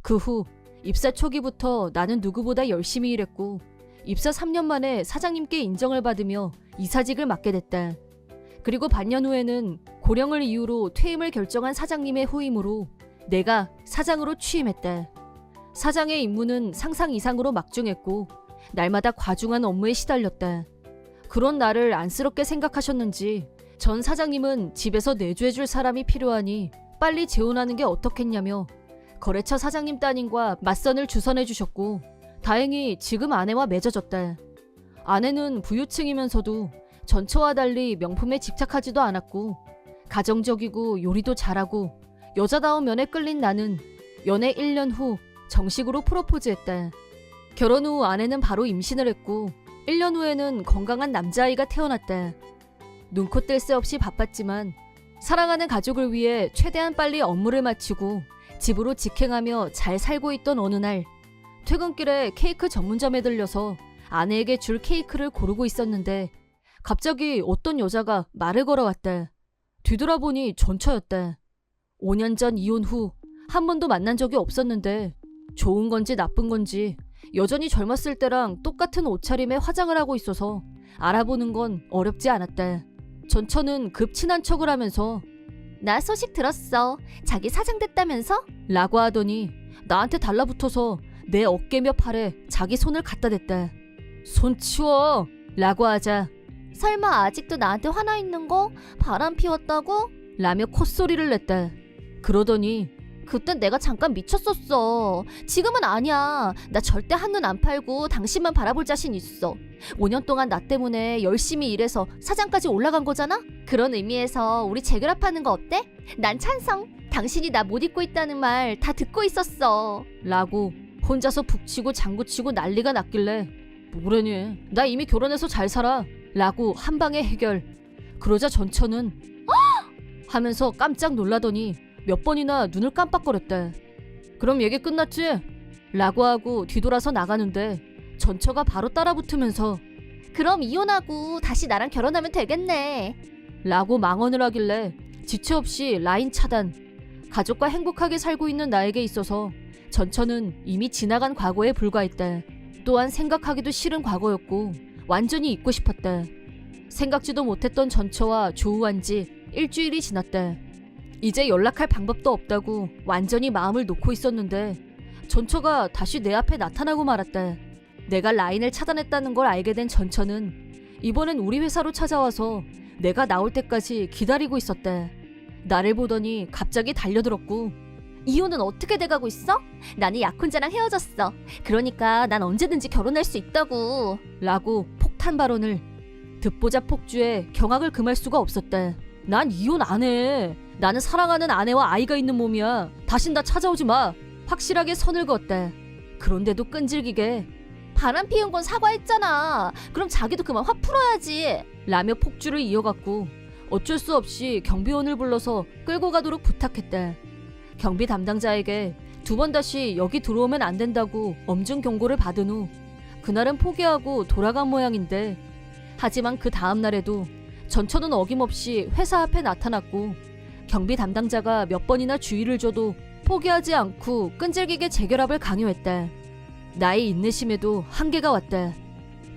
그 후 입사 초기부터 나는 누구보다 열심히 일했고 입사 3년 만에 사장님께 인정을 받으며 이사직을 맡게 됐다. 그리고 반년 후에는 고령을 이유로 퇴임을 결정한 사장님의 후임으로 내가 사장으로 취임했다. 사장의 임무는 상상 이상으로 막중했고 날마다 과중한 업무에 시달렸다. 그런 나를 안쓰럽게 생각하셨는지 전 사장님은 집에서 내조해줄 사람이 필요하니 빨리 재혼하는 게 어떻겠냐며 거래처 사장님 따님과 맞선을 주선해 주셨고 다행히 지금 아내와 맺어졌다. 아내는 부유층이면서도 전처와 달리 명품에 집착하지도 않았고 가정적이고 요리도 잘하고 여자다운 면에 끌린 나는 연애 1년 후 정식으로 프로포즈했다. 결혼 후 아내는 바로 임신을 했고 1년 후에는 건강한 남자아이가 태어났다. 눈코 뗄 새 없이 바빴지만 사랑하는 가족을 위해 최대한 빨리 업무를 마치고 집으로 직행하며 잘 살고 있던 어느 날 퇴근길에 케이크 전문점에 들려서 아내에게 줄 케이크를 고르고 있었는데 갑자기 어떤 여자가 말을 걸어왔다. 뒤돌아보니 전처였다. 5년 전 이혼 후 한 번도 만난 적이 없었는데 좋은 건지 나쁜 건지 여전히 젊었을 때랑 똑같은 옷차림에 화장을 하고 있어서 알아보는 건 어렵지 않았다. 전처는 급 친한 척을 하면서 나 소식 들었어. 자기 사장 됐다면서? 라고 하더니 나한테 달라붙어서 내 어깨며 팔에 자기 손을 갖다 댔다. 손 치워! 라고 하자 설마 아직도 나한테 화나 있는 거? 바람 피웠다고? 라며 콧소리를 냈다. 그러더니 그땐 내가 잠깐 미쳤었어. 지금은 아니야. 나 절대 한눈 안 팔고 당신만 바라볼 자신 있어. 5년 동안 나 때문에 열심히 일해서 사장까지 올라간 거잖아? 그런 의미에서 우리 재결합하는 거 어때? 난 찬성. 당신이 나 못 잊고 있다는 말 다 듣고 있었어. 라고 혼자서 북치고 장구치고 난리가 났길래 뭐래니? 나 이미 결혼해서 잘 살아. 라고 한 방에 해결. 그러자 전처는 하면서 깜짝 놀라더니 몇 번이나 눈을 깜빡거렸다. 그럼 얘기 끝났지? 라고 하고 뒤돌아서 나가는데 전처가 바로 따라붙으면서 그럼 이혼하고 다시 나랑 결혼하면 되겠네. 라고 망언을 하길래 지체 없이 라인 차단. 가족과 행복하게 살고 있는 나에게 있어서 전처는 이미 지나간 과거에 불과했다. 또한 생각하기도 싫은 과거였고 완전히 잊고 싶었다. 생각지도 못했던 전처와 조우한 지 일주일이 지났다. 이제 연락할 방법도 없다고 완전히 마음을 놓고 있었는데 전처가 다시 내 앞에 나타나고 말았다. 내가 라인을 차단했다는 걸 알게 된 전처는 이번엔 우리 회사로 찾아와서 내가 나올 때까지 기다리고 있었대. 나를 보더니 갑자기 달려들었고, 이혼은 어떻게 돼가고 있어? 나는 약혼자랑 헤어졌어. 그러니까 난 언제든지 결혼할 수 있다고. 라고 폭탄 발언을. 듣보자 폭주에 경악을 금할 수가 없었대. 난 이혼 안 해. 나는 사랑하는 아내와 아이가 있는 몸이야. 다신 나 찾아오지 마. 확실하게 선을 그었대. 그런데도 끈질기게 바람 피운 건 사과했잖아. 그럼 자기도 그만 화 풀어야지. 라며 폭주를 이어갔고, 어쩔 수 없이 경비원을 불러서 끌고 가도록 부탁했대. 경비 담당자에게 2번 다시 여기 들어오면 안 된다고 엄중 경고를 받은 후 그날은 포기하고 돌아간 모양인데, 하지만 그 다음 날에도 전처는 어김없이 회사 앞에 나타났고, 경비 담당자가 몇 번이나 주의를 줘도 포기하지 않고 끈질기게 재결합을 강요했대. 나의 인내심에도 한계가 왔대.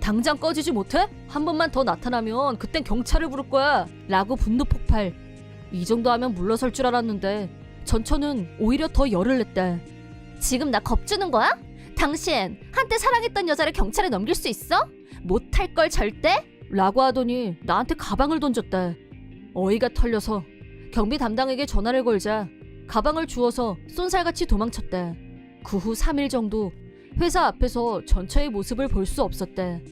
당장 꺼지지 못해? 한 번만 더 나타나면 그땐 경찰을 부를 거야. 라고 분노 폭발. 이 정도 하면 물러설 줄 알았는데 전처는 오히려 더 열을 냈대. 지금 나 겁주는 거야? 당신 한때 사랑했던 여자를 경찰에 넘길 수 있어? 못할 걸 절대? 라고 하더니 나한테 가방을 던졌대. 어이가 털려서 경비 담당에게 전화를 걸자 가방을 주워서 쏜살같이 도망쳤대. 그 후 3일 정도 회사 앞에서 전처의 모습을 볼 수 없었대.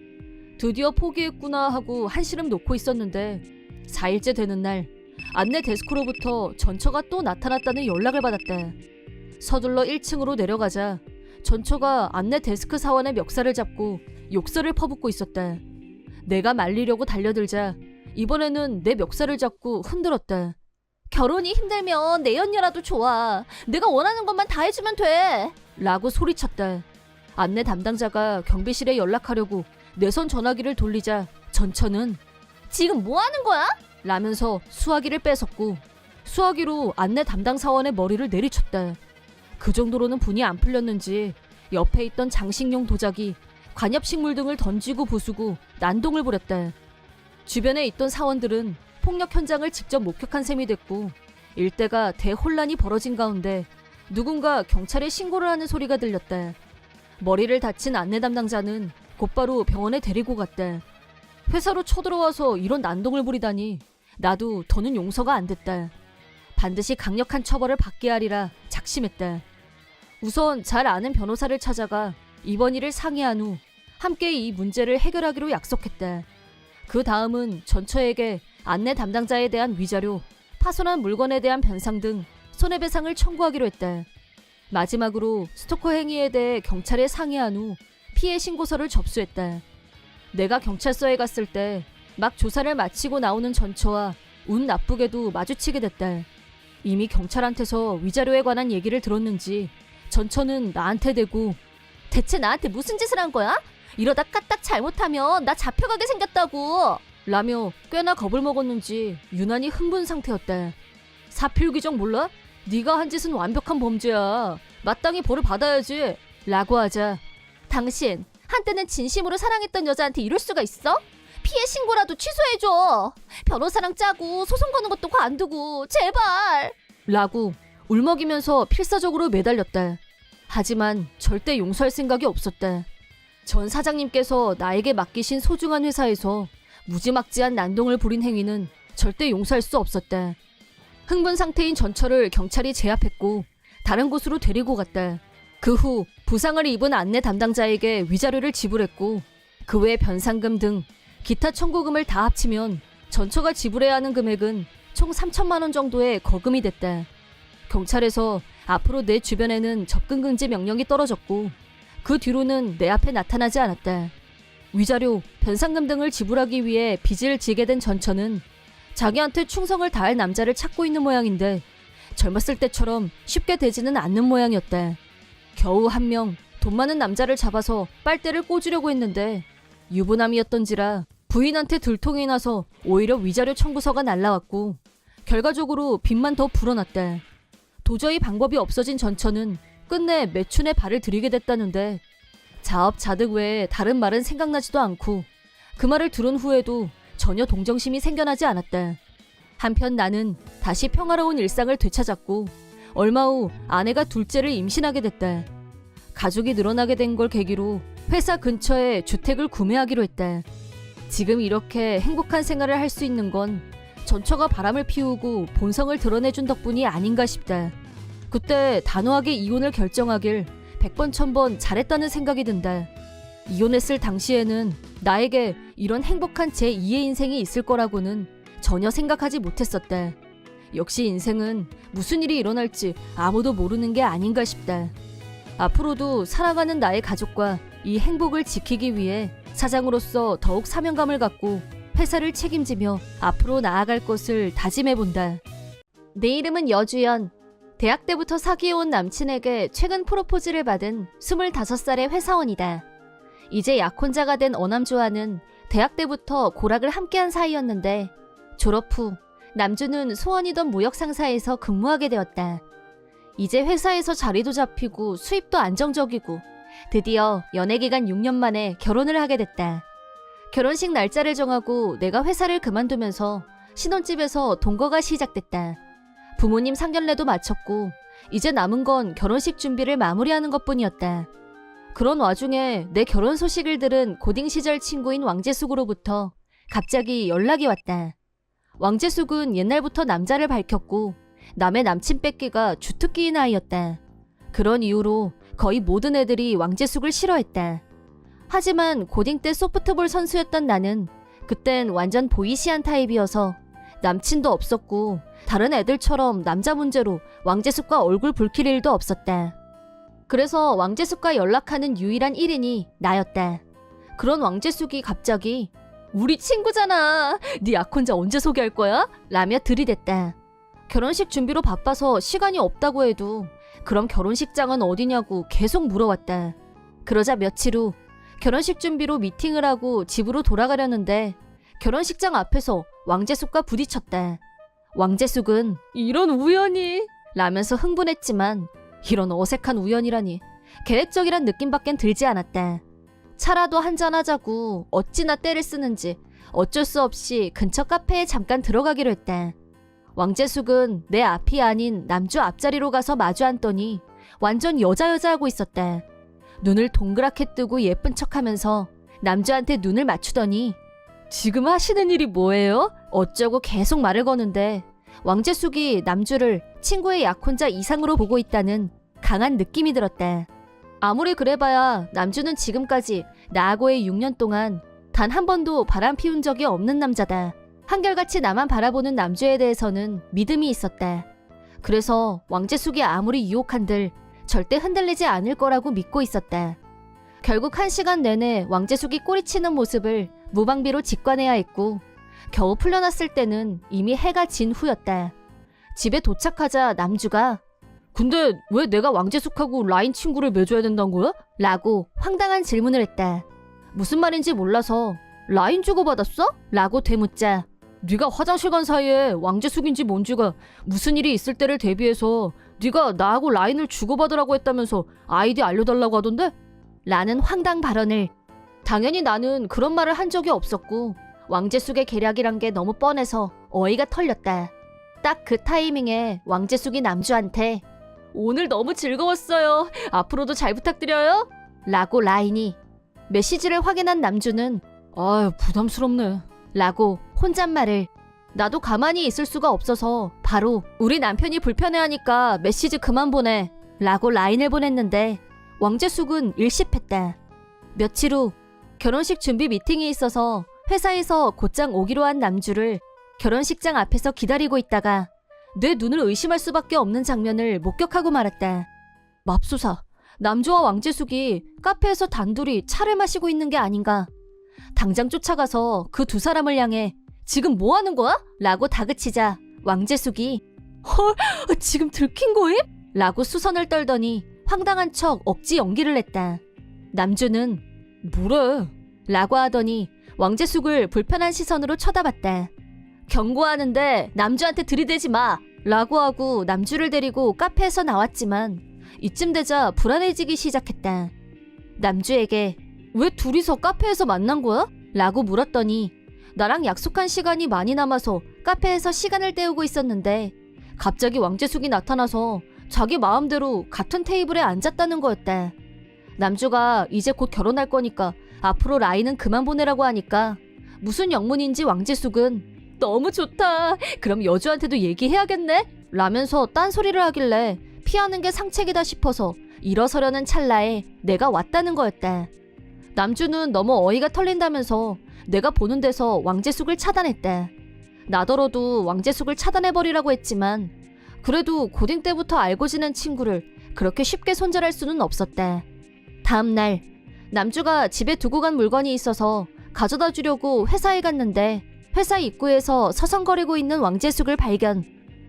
드디어 포기했구나 하고 한시름 놓고 있었는데 4일째 되는 날 안내 데스크로부터 전처가 또 나타났다는 연락을 받았대. 서둘러 1층으로 내려가자 전처가 안내 데스크 사원의 멱살을 잡고 욕설을 퍼붓고 있었대. 내가 말리려고 달려들자 이번에는 내 멱살을 잡고 흔들었대. 결혼이 힘들면 내연녀라도 좋아. 내가 원하는 것만 다 해주면 돼. 라고 소리쳤대. 안내 담당자가 경비실에 연락하려고 내 손 전화기를 돌리자 전처는 지금 뭐 하는 거야? 라면서 수화기를 뺏었고 수화기로 안내 담당 사원의 머리를 내리쳤대. 그 정도로는 분이 안 풀렸는지 옆에 있던 장식용 도자기, 관엽식물 등을 던지고 부수고 난동을 부렸대. 주변에 있던 사원들은 폭력 현장을 직접 목격한 셈이 됐고 일대가 대혼란이 벌어진 가운데 누군가 경찰에 신고를 하는 소리가 들렸대. 머리를 다친 안내 담당자는 곧바로 병원에 데리고 갔대. 회사로 쳐들어와서 이런 난동을 부리다니 나도 더는 용서가 안 됐대. 반드시 강력한 처벌을 받게 하리라 작심했대. 우선 잘 아는 변호사를 찾아가 이번 일을 상의한 후 함께 이 문제를 해결하기로 약속했대. 그 다음은 전처에게 안내 담당자에 대한 위자료, 파손한 물건에 대한 변상 등 손해배상을 청구하기로 했대. 마지막으로 스토커 행위에 대해 경찰에 상의한 후 피해 신고서를 접수했대. 내가 경찰서에 갔을 때 막 조사를 마치고 나오는 전처와 운 나쁘게도 마주치게 됐대. 이미 경찰한테서 위자료에 관한 얘기를 들었는지 전처는 나한테 대고 대체 나한테 무슨 짓을 한 거야? 이러다 까딱 잘못하면 나 잡혀가게 생겼다고 라며 꽤나 겁을 먹었는지 유난히 흥분 상태였대. 사필 규정 몰라? 네가 한 짓은 완벽한 범죄야. 마땅히 벌을 받아야지. 라고 하자 당신 한때는 진심으로 사랑했던 여자한테 이럴 수가 있어? 피해 신고라도 취소해줘. 변호사랑 짜고 소송 거는 것도 관두고 제발. 라고 울먹이면서 필사적으로 매달렸대. 하지만 절대 용서할 생각이 없었대. 전 사장님께서 나에게 맡기신 소중한 회사에서 무지막지한 난동을 부린 행위는 절대 용서할 수 없었대. 흥분 상태인 전처를 경찰이 제압했고 다른 곳으로 데리고 갔대. 그 후 부상을 입은 안내 담당자에게 위자료를 지불했고 그 외 변상금 등 기타 청구금을 다 합치면 전처가 지불해야 하는 금액은 총 3천만 원 정도의 거금이 됐대. 경찰에서 앞으로 내 주변에는 접근 금지 명령이 떨어졌고 그 뒤로는 내 앞에 나타나지 않았대. 위자료, 변상금 등을 지불하기 위해 빚을 지게 된 전처는 자기한테 충성을 다할 남자를 찾고 있는 모양인데 젊었을 때처럼 쉽게 되지는 않는 모양이었대. 겨우 한 명 돈 많은 남자를 잡아서 빨대를 꽂으려고 했는데 유부남이었던지라 부인한테 들통이 나서 오히려 위자료 청구서가 날라왔고 결과적으로 빚만 더 불어났대. 도저히 방법이 없어진 전처는 끝내 매춘에 발을 들이게 됐다는데 자업자득 외에 다른 말은 생각나지도 않고 그 말을 들은 후에도 전혀 동정심이 생겨나지 않았대. 한편 나는 다시 평화로운 일상을 되찾았고 얼마 후 아내가 둘째를 임신하게 됐대. 가족이 늘어나게 된 걸 계기로 회사 근처에 주택을 구매하기로 했다. 지금 이렇게 행복한 생활을 할 수 있는 건 전처가 바람을 피우고 본성을 드러내준 덕분이 아닌가 싶다. 그때 단호하게 이혼을 결정하길 100번 1000번 잘했다는 생각이 든다. 이혼했을 당시에는 나에게 이런 행복한 제2의 인생이 있을 거라고는 전혀 생각하지 못했었다. 역시 인생은 무슨 일이 일어날지 아무도 모르는 게 아닌가 싶다. 앞으로도 살아가는 나의 가족과 이 행복을 지키기 위해 사장으로서 더욱 사명감을 갖고 회사를 책임지며 앞으로 나아갈 것을 다짐해본다. 내 이름은 여주연. 대학 때부터 사귀어온 남친에게 최근 프로포즈를 받은 25살의 회사원이다. 이제 약혼자가 된 어남주와는 대학 때부터 고락을 함께한 사이였는데 졸업 후 남주는 소원이던 무역 상사에서 근무하게 되었다. 이제 회사에서 자리도 잡히고 수입도 안정적이고 드디어 연애기간 6년 만에 결혼을 하게 됐다. 결혼식 날짜를 정하고 내가 회사를 그만두면서 신혼집에서 동거가 시작됐다. 부모님 상견례도 마쳤고 이제 남은 건 결혼식 준비를 마무리하는 것뿐이었다. 그런 와중에 내 결혼 소식을 들은 고딩 시절 친구인 왕재숙으로부터 갑자기 연락이 왔다. 왕재숙은 옛날부터 남자를 밝혔고 남의 남친 뺏기가 주특기인 아이였다. 그런 이유로 거의 모든 애들이 왕재숙을 싫어했다. 하지만 고딩 때 소프트볼 선수였던 나는 그땐 완전 보이시한 타입이어서 남친도 없었고 다른 애들처럼 남자 문제로 왕재숙과 얼굴 붉힐 일도 없었다. 그래서 왕재숙과 연락하는 유일한 1인이 나였다. 그런 왕재숙이 갑자기 우리 친구잖아. 네 약혼자 언제 소개할 거야? 라며 들이댔다. 결혼식 준비로 바빠서 시간이 없다고 해도 그럼 결혼식장은 어디냐고 계속 물어왔다. 그러자 며칠 후 결혼식 준비로 미팅을 하고 집으로 돌아가려는데 결혼식장 앞에서 왕재숙과 부딪혔다. 왕재숙은 이런 우연이 라면서 흥분했지만 이런 어색한 우연이라니 계획적이란 느낌밖엔 들지 않았다. 차라도 한잔하자고 어찌나 때를 쓰는지 어쩔 수 없이 근처 카페에 잠깐 들어가기로 했다. 왕재숙은 내 앞이 아닌 남주 앞자리로 가서 마주 앉더니 완전 여자하고 있었다. 눈을 동그랗게 뜨고 예쁜 척하면서 남주한테 눈을 맞추더니 지금 하시는 일이 뭐예요? 어쩌고 계속 말을 거는데 왕재숙이 남주를 친구의 약혼자 이상으로 보고 있다는 강한 느낌이 들었다. 아무리 그래봐야 남주는 지금까지 나하고의 6년 동안 단 한 번도 바람 피운 적이 없는 남자다. 한결같이 나만 바라보는 남주에 대해서는 믿음이 있었다. 그래서 왕재숙이 아무리 유혹한들 절대 흔들리지 않을 거라고 믿고 있었다. 결국 1시간 내내 왕재숙이 꼬리치는 모습을 무방비로 직관해야 했고 겨우 풀려났을 때는 이미 해가 진 후였다. 집에 도착하자 남주가 근데 왜 내가 왕재숙하고 라인 친구를 맺어야 된다는 거야? 라고 황당한 질문을 했다. 무슨 말인지 몰라서 라인 주고받았어? 라고 되묻자 네가 화장실 간 사이에 왕재숙인지 뭔지가 무슨 일이 있을 때를 대비해서 네가 나하고 라인을 주고받으라고 했다면서 아이디 알려달라고 하던데? 라는 황당 발언을 당연히 나는 그런 말을 한 적이 없었고 왕재숙의 계략이란 게 너무 뻔해서 어이가 털렸다. 딱 그 타이밍에 왕재숙이 남주한테 오늘 너무 즐거웠어요. 앞으로도 잘 부탁드려요. 라고 라인이 메시지를 확인한 남주는 아유 부담스럽네 라고 혼잣말을 나도 가만히 있을 수가 없어서 바로 우리 남편이 불편해하니까 메시지 그만 보내 라고 라인을 보냈는데 왕재숙은 일십했다. 며칠 후 결혼식 준비 미팅이 있어서 회사에서 곧장 오기로 한 남주를 결혼식장 앞에서 기다리고 있다가 내 눈을 의심할 수밖에 없는 장면을 목격하고 말았다. 맙소사, 남주와 왕재숙이 카페에서 단둘이 차를 마시고 있는 게 아닌가. 당장 쫓아가서 그 두 사람을 향해 지금 뭐 하는 거야? 라고 다그치자 왕재숙이 헐, 지금 들킨 거임? 라고 수선을 떨더니 황당한 척 억지 연기를 했다. 남주는 뭐래? 라고 하더니 왕재숙을 불편한 시선으로 쳐다봤다. 경고하는데 남주한테 들이대지 마! 라고 하고 남주를 데리고 카페에서 나왔지만 이쯤 되자 불안해지기 시작했다. 남주에게 왜 둘이서 카페에서 만난 거야? 라고 물었더니 나랑 약속한 시간이 많이 남아서 카페에서 시간을 때우고 있었는데 갑자기 왕재숙이 나타나서 자기 마음대로 같은 테이블에 앉았다는 거였다. 남주가 이제 곧 결혼할 거니까 앞으로 라인은 그만 보내라고 하니까 무슨 영문인지 왕재숙은 너무 좋다. 그럼 여주한테도 얘기해야겠네? 라면서 딴소리를 하길래 피하는 게 상책이다 싶어서 일어서려는 찰나에 내가 왔다는 거였다. 남주는 너무 어이가 털린다면서 내가 보는 데서 왕재숙을 차단했다. 나더러도 왕재숙을 차단해버리라고 했지만 그래도 고딩 때부터 알고 지낸 친구를 그렇게 쉽게 손절할 수는 없었다. 다음날 남주가 집에 두고 간 물건이 있어서 가져다 주려고 회사에 갔는데 회사 입구에서 서성거리고 있는 왕재숙을 발견.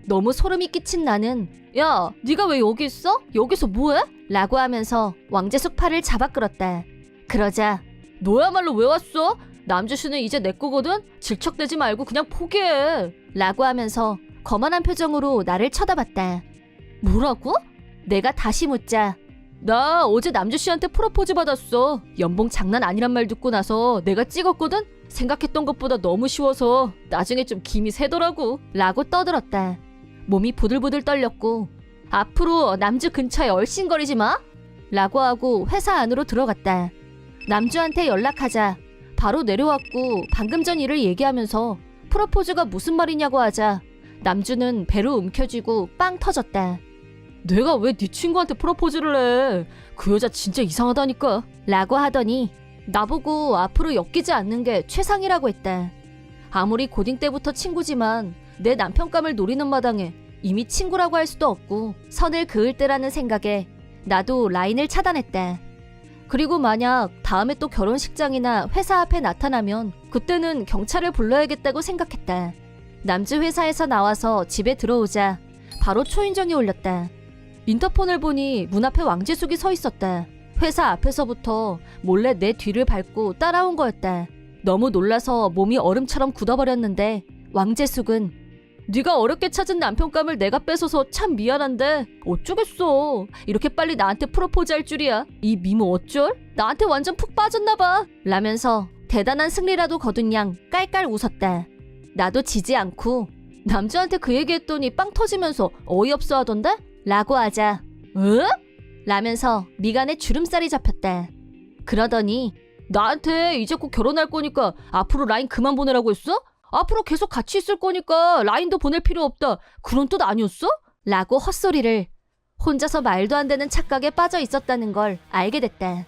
너무 소름이 끼친 나는 야, 네가 왜 여기 있어? 여기서 뭐해? 라고 하면서 왕재숙 팔을 잡아 끌었다. 그러자 너야말로 왜 왔어? 남주씨는 이제 내 거거든? 질척대지 말고 그냥 포기해. 라고 하면서 거만한 표정으로 나를 쳐다봤다. 뭐라고? 내가 다시 묻자 나 어제 남주씨한테 프로포즈 받았어. 연봉 장난 아니란 말 듣고 나서 내가 찍었거든? 생각했던 것보다 너무 쉬워서 나중에 좀 김이 새더라고. 라고 떠들었다. 몸이 부들부들 떨렸고 앞으로 남주 근처에 얼씬거리지 마. 라고 하고 회사 안으로 들어갔다. 남주한테 연락하자 바로 내려왔고 방금 전 일을 얘기하면서 프로포즈가 무슨 말이냐고 하자 남주는 배로 움켜쥐고 빵 터졌다. 내가 왜 네 친구한테 프로포즈를 해? 그 여자 진짜 이상하다니까. 라고 하더니 나보고 앞으로 엮이지 않는 게 최상이라고 했다. 아무리 고딩 때부터 친구지만 내 남편감을 노리는 마당에 이미 친구라고 할 수도 없고 선을 그을 때라는 생각에 나도 라인을 차단했다. 그리고 만약 다음에 또 결혼식장이나 회사 앞에 나타나면 그때는 경찰을 불러야겠다고 생각했다. 남주 회사에서 나와서 집에 들어오자 바로 초인종이 울렸다. 인터폰을 보니 문 앞에 왕재숙이 서 있었다. 회사 앞에서부터 몰래 내 뒤를 밟고 따라온 거였다. 너무 놀라서 몸이 얼음처럼 굳어버렸는데 왕재숙은 네가 어렵게 찾은 남편감을 내가 뺏어서 참 미안한데 어쩌겠어. 이렇게 빨리 나한테 프로포즈 할 줄이야. 이 미모 어쩔? 나한테 완전 푹 빠졌나봐. 라면서 대단한 승리라도 거둔 양 깔깔 웃었다. 나도 지지 않고 남자한테 그 얘기했더니 빵 터지면서 어이없어 하던데? 라고 하자 에? 라면서 미간에 주름살이 잡혔다. 그러더니 나한테 이제 곧 결혼할 거니까 앞으로 라인 그만 보내라고 했어? 앞으로 계속 같이 있을 거니까 라인도 보낼 필요 없다. 그런 뜻 아니었어? 라고 헛소리를. 혼자서 말도 안 되는 착각에 빠져 있었다는 걸 알게 됐다.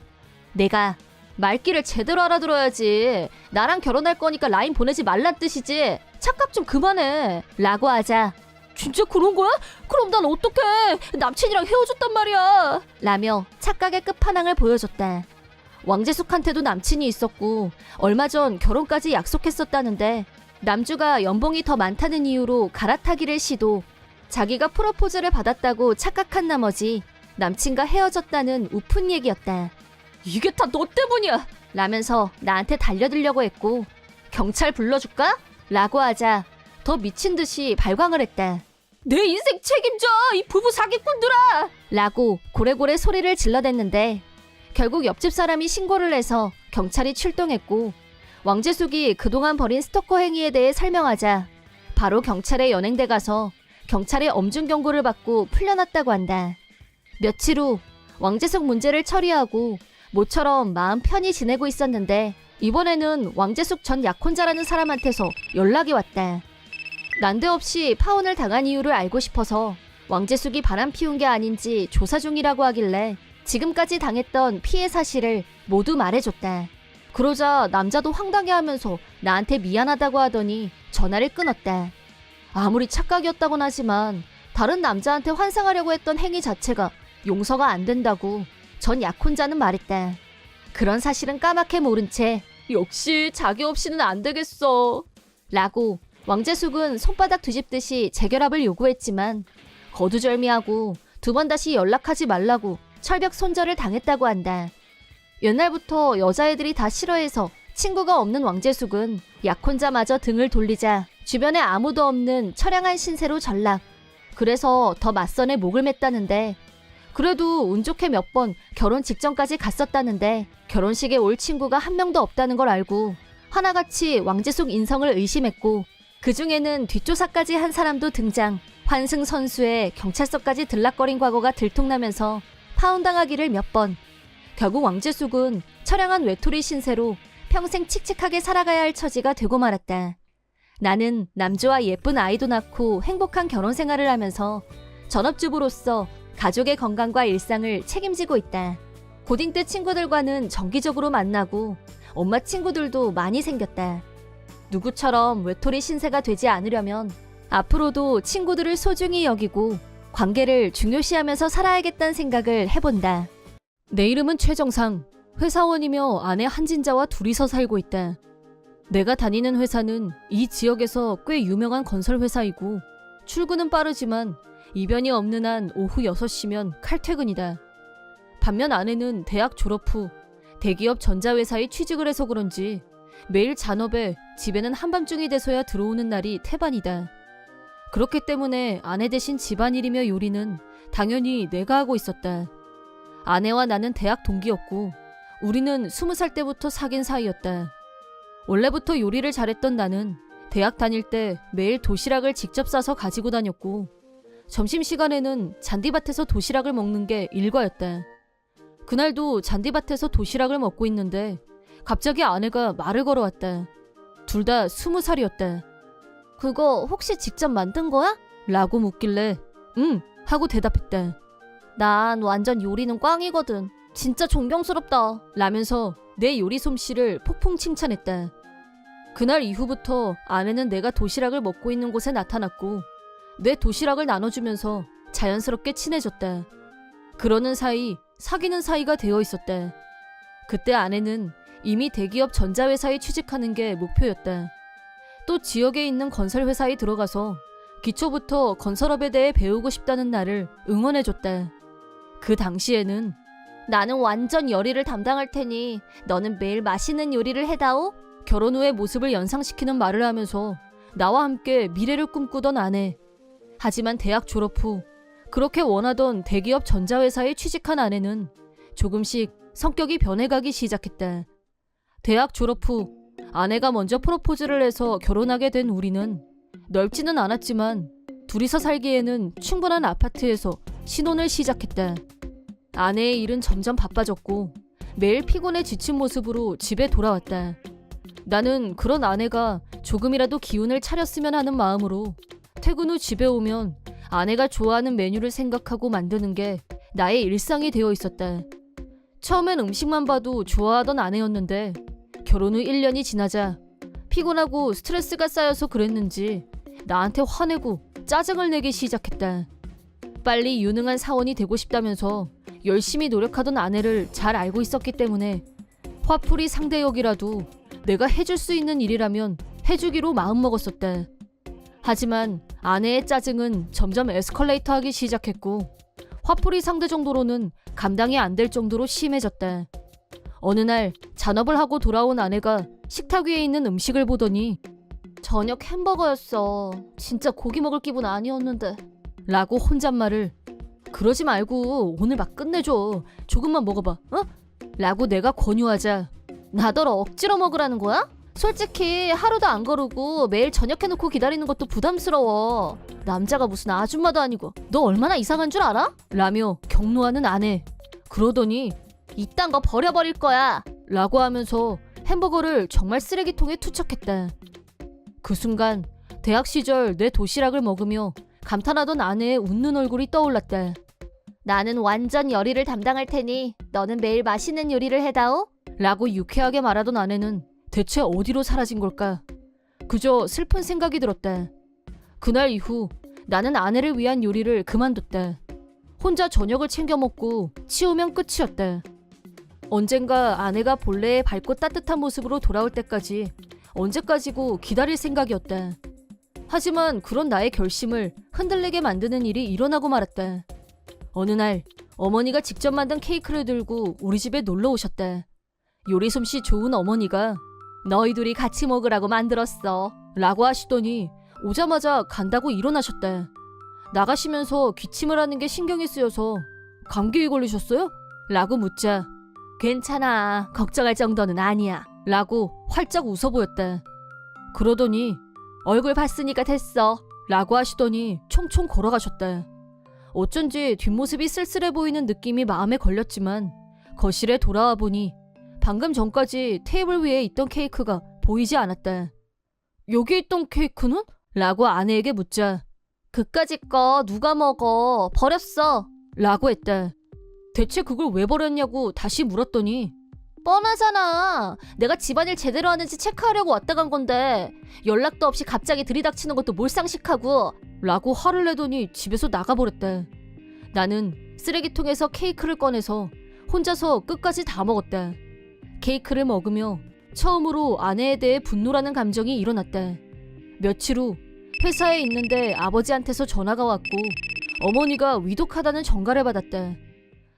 내가 말귀를 제대로 알아들어야지. 나랑 결혼할 거니까 라인 보내지 말란 뜻이지. 착각 좀 그만해. 라고 하자 진짜 그런 거야? 그럼 난 어떡해. 남친이랑 헤어졌단 말이야. 라며 착각의 끝판왕을 보여줬다. 왕재숙한테도 남친이 있었고 얼마 전 결혼까지 약속했었다는데 남주가 연봉이 더 많다는 이유로 갈아타기를 시도. 자기가 프로포즈를 받았다고 착각한 나머지 남친과 헤어졌다는 우픈 얘기였다. 이게 다 너 때문이야. 라면서 나한테 달려들려고 했고 경찰 불러줄까? 라고 하자 더 미친 듯이 발광을 했다. 내 인생 책임져 이 부부 사기꾼들아. 라고 고래고래 소리를 질러댔는데 결국 옆집 사람이 신고를 해서 경찰이 출동했고 왕재숙이 그동안 벌인 스토커 행위에 대해 설명하자 바로 경찰에 연행돼 가서 경찰의 엄중 경고를 받고 풀려났다고 한다. 며칠 후 왕재숙 문제를 처리하고 모처럼 마음 편히 지내고 있었는데 이번에는 왕재숙 전 약혼자라는 사람한테서 연락이 왔다. 난데없이 파혼을 당한 이유를 알고 싶어서 왕재숙이 바람 피운 게 아닌지 조사 중이라고 하길래 지금까지 당했던 피해 사실을 모두 말해줬다. 그러자 남자도 황당해하면서 나한테 미안하다고 하더니 전화를 끊었다. 아무리 착각이었다곤 하지만 다른 남자한테 환상하려고 했던 행위 자체가 용서가 안 된다고 전 약혼자는 말했다. 그런 사실은 까맣게 모른 채 역시 자기 없이는 안 되겠어. 라고 왕재숙은 손바닥 뒤집듯이 재결합을 요구했지만 거두절미하고 두 번 다시 연락하지 말라고 철벽 손절을 당했다고 한다. 옛날부터 여자애들이 다 싫어해서 친구가 없는 왕재숙은 약혼자마저 등을 돌리자 주변에 아무도 없는 처량한 신세로 전락. 그래서 더 맞선에 목을 맸다는데 그래도 운 좋게 몇 번 결혼 직전까지 갔었다는데 결혼식에 올 친구가 한 명도 없다는 걸 알고 하나같이 왕재숙 인성을 의심했고 그중에는 뒷조사까지 한 사람도 등장. 환승선수에 경찰서까지 들락거린 과거가 들통나면서 파혼당하기를 몇 번. 결국 왕재숙은 처량한 외톨이 신세로 평생 칙칙하게 살아가야 할 처지가 되고 말았다. 나는 남주와 예쁜 아이도 낳고 행복한 결혼 생활을 하면서 전업주부로서 가족의 건강과 일상을 책임지고 있다. 고딩 때 친구들과는 정기적으로 만나고 엄마 친구들도 많이 생겼다. 누구처럼 외톨이 신세가 되지 않으려면 앞으로도 친구들을 소중히 여기고 관계를 중요시하면서 살아야겠다는 생각을 해본다. 내 이름은 최정상. 회사원이며 아내 한진자와 둘이서 살고 있다. 내가 다니는 회사는 이 지역에서 꽤 유명한 건설회사이고 출근은 빠르지만 이변이 없는 한 오후 6시면 칼퇴근이다. 반면 아내는 대학 졸업 후 대기업 전자회사에 취직을 해서 그런지 매일 잔업에 집에는 한밤중이 돼서야 들어오는 날이 태반이다. 그렇기 때문에 아내 대신 집안일이며 요리는 당연히 내가 하고 있었다. 아내와 나는 대학 동기였고 우리는 20살 때부터 사귄 사이였다. 원래부터 요리를 잘했던 나는 대학 다닐 때 매일 도시락을 직접 싸서 가지고 다녔고 점심시간에는 잔디밭에서 도시락을 먹는 게 일과였다. 그날도 잔디밭에서 도시락을 먹고 있는데 갑자기 아내가 말을 걸어왔다. 둘 다 20살이었다. 그거 혹시 직접 만든 거야? 라고 묻길래 응 하고 대답했다. 난 완전 요리는 꽝이거든. 진짜 존경스럽다. 라면서 내 요리 솜씨를 폭풍 칭찬했다. 그날 이후부터 아내는 내가 도시락을 먹고 있는 곳에 나타났고 내 도시락을 나눠주면서 자연스럽게 친해졌다. 그러는 사이 사귀는 사이가 되어 있었다. 그때 아내는 이미 대기업 전자회사에 취직하는 게 목표였다. 또 지역에 있는 건설회사에 들어가서 기초부터 건설업에 대해 배우고 싶다는 나를 응원해줬다. 그 당시에는 나는 완전 요리를 담당할 테니 너는 매일 맛있는 요리를 해다오? 결혼 후의 모습을 연상시키는 말을 하면서 나와 함께 미래를 꿈꾸던 아내. 하지만 대학 졸업 후 그렇게 원하던 대기업 전자회사에 취직한 아내는 조금씩 성격이 변해가기 시작했다. 대학 졸업 후 아내가 먼저 프로포즈를 해서 결혼하게 된 우리는 넓지는 않았지만 둘이서 살기에는 충분한 아파트에서 신혼을 시작했다. 아내의 일은 점점 바빠졌고 매일 피곤해 지친 모습으로 집에 돌아왔다. 나는 그런 아내가 조금이라도 기운을 차렸으면 하는 마음으로 퇴근 후 집에 오면 아내가 좋아하는 메뉴를 생각하고 만드는 게 나의 일상이 되어 있었다. 처음엔 음식만 봐도 좋아하던 아내였는데 결혼 후 1년이 지나자 피곤하고 스트레스가 쌓여서 그랬는지 나한테 화내고 짜증을 내기 시작했다. 빨리 유능한 사원이 되고 싶다면서 열심히 노력하던 아내를 잘 알고 있었기 때문에 화풀이 상대역이라도 내가 해줄 수 있는 일이라면 해주기로 마음먹었었다. 하지만 아내의 짜증은 점점 에스컬레이터하기 시작했고 화풀이 상대 정도로는 감당이 안 될 정도로 심해졌다. 어느 날 잔업을 하고 돌아온 아내가 식탁 위에 있는 음식을 보더니 저녁 햄버거였어. 진짜 고기 먹을 기분 아니었는데 라고 혼잣말을 그러지 말고 오늘 막 끝내줘. 조금만 먹어봐. 어? 라고 내가 권유하자 나더러 억지로 먹으라는 거야? 솔직히 하루도 안 거르고 매일 저녁 해놓고 기다리는 것도 부담스러워. 남자가 무슨 아줌마도 아니고 너 얼마나 이상한 줄 알아? 라며 격노하는 아내. 그러더니 이딴 거 버려버릴 거야 라고 하면서 햄버거를 정말 쓰레기통에 투척했다. 그 순간 대학 시절 내 도시락을 먹으며 감탄하던 아내의 웃는 얼굴이 떠올랐다. 나는 완전 요리를 담당할 테니 너는 매일 맛있는 요리를 해다오? 라고 유쾌하게 말하던 아내는 대체 어디로 사라진 걸까? 그저 슬픈 생각이 들었다. 그날 이후 나는 아내를 위한 요리를 그만뒀다. 혼자 저녁을 챙겨 먹고 치우면 끝이었다. 언젠가 아내가 본래의 밝고 따뜻한 모습으로 돌아올 때까지 언제까지고 기다릴 생각이었다. 하지만 그런 나의 결심을 흔들리게 만드는 일이 일어나고 말았다. 어느 날 어머니가 직접 만든 케이크를 들고 우리 집에 놀러 오셨다. 요리 솜씨 좋은 어머니가 너희 둘이 같이 먹으라고 만들었어 라고 하시더니 오자마자 간다고 일어나셨다. 나가시면서 기침을 하는 게 신경이 쓰여서 감기에 걸리셨어요? 라고 묻자 괜찮아 걱정할 정도는 아니야 라고 활짝 웃어 보였다. 그러더니 얼굴 봤으니까 됐어 라고 하시더니 총총 걸어가셨다. 어쩐지 뒷모습이 쓸쓸해 보이는 느낌이 마음에 걸렸지만 거실에 돌아와 보니 방금 전까지 테이블 위에 있던 케이크가 보이지 않았다. 여기 있던 케이크는? 라고 아내에게 묻자 그까짓 거 누가 먹어? 버렸어. 라고 했다. 대체 그걸 왜 버렸냐고 다시 물었더니 뻔하잖아. 내가 집안일 제대로 하는지 체크하려고 왔다 간 건데 연락도 없이 갑자기 들이닥치는 것도 몰상식하고 라고 화를 내더니 집에서 나가버렸다. 나는 쓰레기통에서 케이크를 꺼내서 혼자서 끝까지 다 먹었다. 케이크를 먹으며 처음으로 아내에 대해 분노라는 감정이 일어났다. 며칠 후 회사에 있는데 아버지한테서 전화가 왔고 어머니가 위독하다는 전가를 받았다.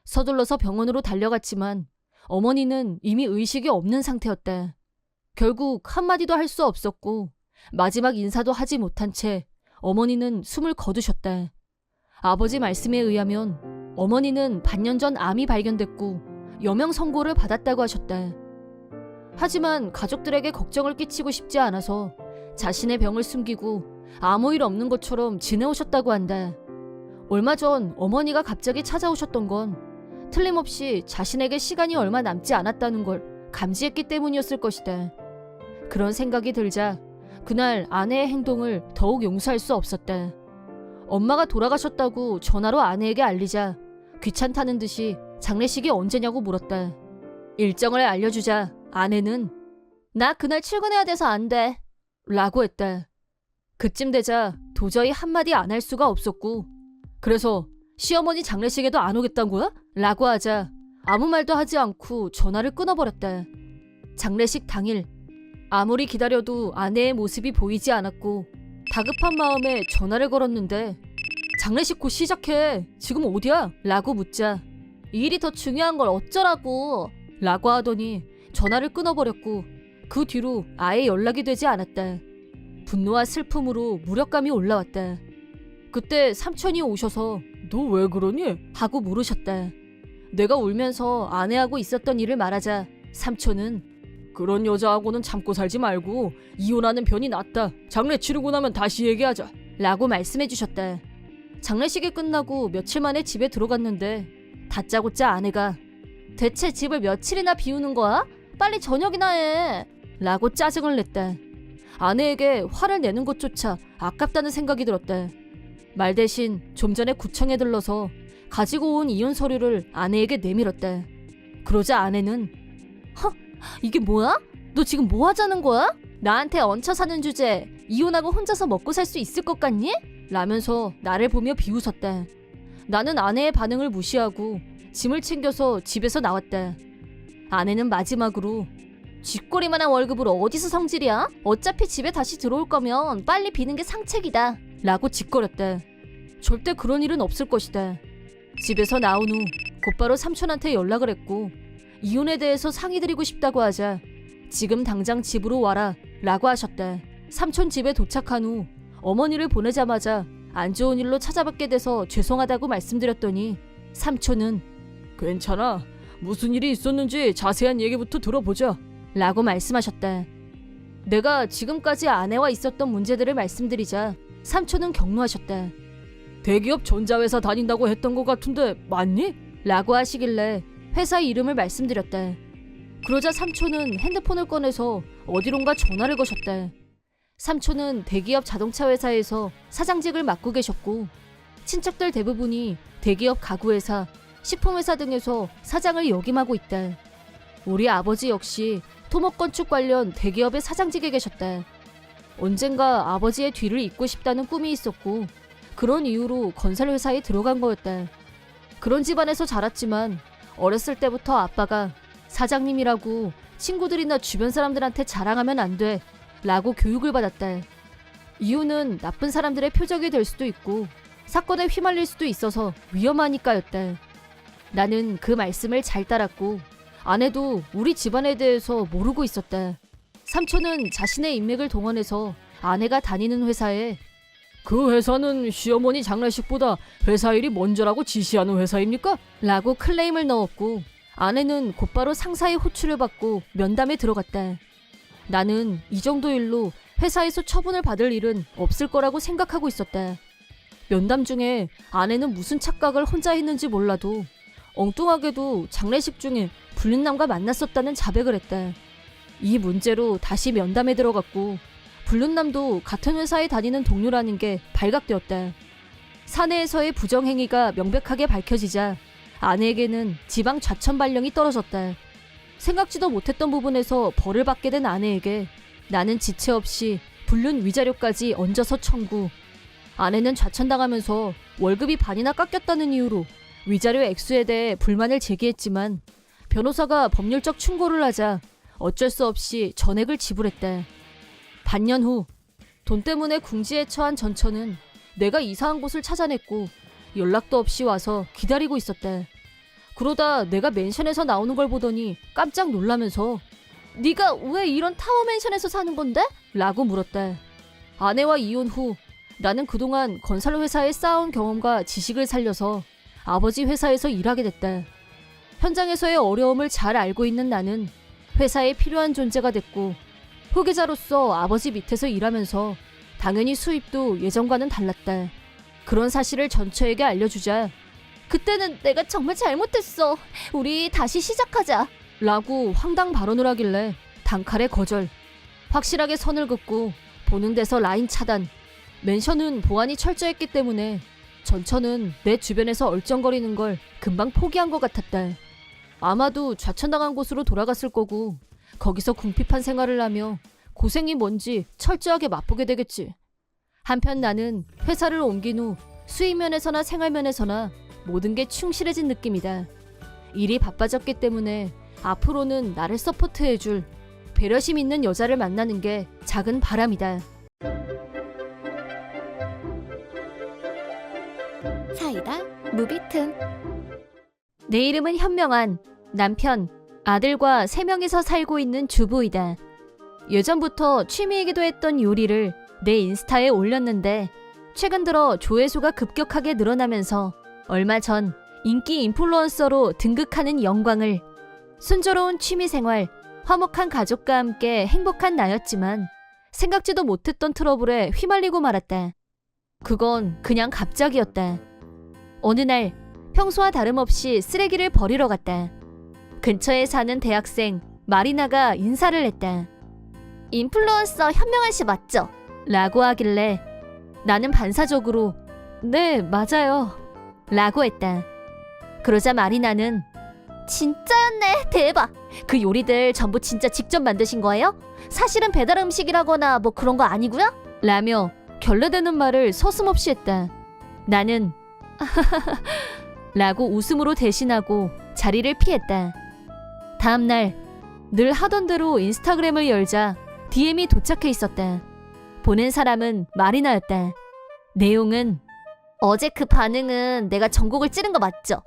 서둘러서 병원으로 달려갔지만 어머니는 이미 의식이 없는 상태였다. 결국 한마디도 할 수 없었고 마지막 인사도 하지 못한 채 어머니는 숨을 거두셨다. 아버지 말씀에 의하면 어머니는 반년 전 암이 발견됐고 여명 선고를 받았다고 하셨다. 하지만 가족들에게 걱정을 끼치고 싶지 않아서 자신의 병을 숨기고 아무 일 없는 것처럼 지내오셨다고 한다. 얼마 전 어머니가 갑자기 찾아오셨던 건 틀림없이 자신에게 시간이 얼마 남지 않았다는 걸 감지했기 때문이었을 것이다. 그런 생각이 들자 그날 아내의 행동을 더욱 용서할 수 없었다. 엄마가 돌아가셨다고 전화로 아내에게 알리자 귀찮다는 듯이 장례식이 언제냐고 물었다. 일정을 알려주자 아내는 나 그날 출근해야 돼서 안 돼. 라고 했다. 그쯤 되자 도저히 한마디 안 할 수가 없었고 그래서 시어머니 장례식에도 안 오겠다는 거야? 라고 하자 아무 말도 하지 않고 전화를 끊어버렸다. 장례식 당일 아무리 기다려도 아내의 모습이 보이지 않았고 다급한 마음에 전화를 걸었는데 장례식 곧 시작해. 지금 어디야? 라고 묻자 이 일이 더 중요한 걸 어쩌라고 라고 하더니 전화를 끊어버렸고 그 뒤로 아예 연락이 되지 않았다. 분노와 슬픔으로 무력감이 올라왔다. 그때 삼촌이 오셔서 너 왜 그러니? 하고 물으셨다. 내가 울면서 아내하고 있었던 일을 말하자 삼촌은 그런 여자하고는 참고 살지 말고 이혼하는 편이 낫다. 장례 치르고 나면 다시 얘기하자. 라고 말씀해 주셨다. 장례식이 끝나고 며칠 만에 집에 들어갔는데 다짜고짜 아내가 대체 집을 며칠이나 비우는 거야? 빨리 저녁이나 해. 라고 짜증을 냈다. 아내에게 화를 내는 것조차 아깝다는 생각이 들었다. 말 대신 좀 전에 구청에 들러서 가지고 온 이혼 서류를 아내에게 내밀었다. 그러자 아내는 이게 뭐야? 너 지금 뭐 하자는 거야? 나한테 얹혀 사는 주제 이혼하고 혼자서 먹고 살 수 있을 것 같니? 라면서 나를 보며 비웃었다. 나는 아내의 반응을 무시하고 짐을 챙겨서 집에서 나왔다. 아내는 마지막으로 쥐꼬리만한 월급으로 어디서 성질이야? 어차피 집에 다시 들어올 거면 빨리 비는 게 상책이다. 라고 짓거렸다. 절대 그런 일은 없을 것이다. 집에서 나온 후 곧바로 삼촌한테 연락을 했고 이혼에 대해서 상의드리고 싶다고 하자 지금 당장 집으로 와라 라고 하셨다. 삼촌 집에 도착한 후 어머니를 보내자마자 안 좋은 일로 찾아뵙게 돼서 죄송하다고 말씀드렸더니 삼촌은 괜찮아. 무슨 일이 있었는지 자세한 얘기부터 들어보자. 라고 말씀하셨다. 내가 지금까지 아내와 있었던 문제들을 말씀드리자 삼촌은 격노하셨다. 대기업 전자회사 다닌다고 했던 것 같은데 맞니? 라고 하시길래 회사 이름을 말씀드렸다. 그러자 삼촌은 핸드폰을 꺼내서 어디론가 전화를 거셨다. 삼촌은 대기업 자동차 회사에서 사장직을 맡고 계셨고 친척들 대부분이 대기업 가구회사, 식품회사 등에서 사장을 역임하고 있다. 우리 아버지 역시 토목건축 관련 대기업의 사장직에 계셨다. 언젠가 아버지의 뒤를 잇고 싶다는 꿈이 있었고 그런 이유로 건설회사에 들어간 거였다. 그런 집안에서 자랐지만 어렸을 때부터 아빠가 사장님이라고 친구들이나 주변 사람들한테 자랑하면 안 돼 라고 교육을 받았다. 이유는 나쁜 사람들의 표적이 될 수도 있고 사건에 휘말릴 수도 있어서 위험하니까였다. 나는 그 말씀을 잘 따랐고 아내도 우리 집안에 대해서 모르고 있었다. 삼촌은 자신의 인맥을 동원해서 아내가 다니는 회사에 그 회사는 시어머니 장례식보다 회사 일이 먼저라고 지시하는 회사입니까? 라고 클레임을 넣었고 아내는 곧바로 상사의 호출을 받고 면담에 들어갔다. 나는 이 정도 일로 회사에서 처분을 받을 일은 없을 거라고 생각하고 있었다. 면담 중에 아내는 무슨 착각을 혼자 했는지 몰라도 엉뚱하게도 장례식 중에 불륜남과 만났었다는 자백을 했다. 이 문제로 다시 면담에 들어갔고 불륜남도 같은 회사에 다니는 동료라는 게 발각되었다. 사내에서의 부정행위가 명백하게 밝혀지자 아내에게는 지방 좌천 발령이 떨어졌다. 생각지도 못했던 부분에서 벌을 받게 된 아내에게 나는 지체 없이 불륜 위자료까지 얹어서 청구. 아내는 좌천당하면서 월급이 반이나 깎였다는 이유로 위자료 액수에 대해 불만을 제기했지만 변호사가 법률적 충고를 하자 어쩔 수 없이 전액을 지불했다. 반년 후 돈 때문에 궁지에 처한 전처는 내가 이사한 곳을 찾아냈고 연락도 없이 와서 기다리고 있었다. 그러다 내가 맨션에서 나오는 걸 보더니 깜짝 놀라면서 네가 왜 이런 타워 맨션에서 사는 건데? 라고 물었다. 아내와 이혼 후 나는 그동안 건설 회사에 쌓아온 경험과 지식을 살려서 아버지 회사에서 일하게 됐다. 현장에서의 어려움을 잘 알고 있는 나는 회사에 필요한 존재가 됐고 후계자로서 아버지 밑에서 일하면서 당연히 수입도 예전과는 달랐다. 그런 사실을 전처에게 알려주자 그때는 내가 정말 잘못했어. 우리 다시 시작하자. 라고 황당 발언을 하길래 단칼에 거절. 확실하게 선을 긋고 보는 데서 라인 차단. 맨션은 보안이 철저했기 때문에 전처는 내 주변에서 얼쩡거리는 걸 금방 포기한 것 같았다. 아마도 좌천당한 곳으로 돌아갔을 거고 거기서 궁핍한 생활을 하며 고생이 뭔지 철저하게 맛보게 되겠지. 한편 나는 회사를 옮긴 후 수입면에서나 생활면에서나 모든 게 충실해진 느낌이다. 일이 바빠졌기 때문에 앞으로는 나를 서포트해줄 배려심 있는 여자를 만나는 게 작은 바람이다. 사이다 무비튼. 내 이름은 현명한 남편, 아들과 3명이서 살고 있는 주부이다. 예전부터 취미이기도 했던 요리를 내 인스타에 올렸는데 최근 들어 조회수가 급격하게 늘어나면서 얼마 전 인기 인플루언서로 등극하는 영광을. 순조로운 취미생활, 화목한 가족과 함께 행복한 나였지만 생각지도 못했던 트러블에 휘말리고 말았다. 그건 그냥 갑자기였다. 어느 날 평소와 다름없이 쓰레기를 버리러 갔다. 근처에 사는 대학생 마리나가 인사를 했다. 인플루언서 현명한 씨 맞죠? 라고 하길래 나는 반사적으로 네, 맞아요. 라고 했다. 그러자 마리나는 진짜였네. 대박. 그 요리들 전부 진짜 직접 만드신 거예요? 사실은 배달 음식이라거나 뭐 그런 거 아니고요? 라며 결례되는 말을 서슴없이 했다. 나는 라고 웃음으로 대신하고 자리를 피했다. 다음날 늘 하던 대로 인스타그램을 열자 DM이 도착해 있었다. 보낸 사람은 마리나였다. 내용은 어제 그 반응은 내가 전곡을 찌른 거 맞죠?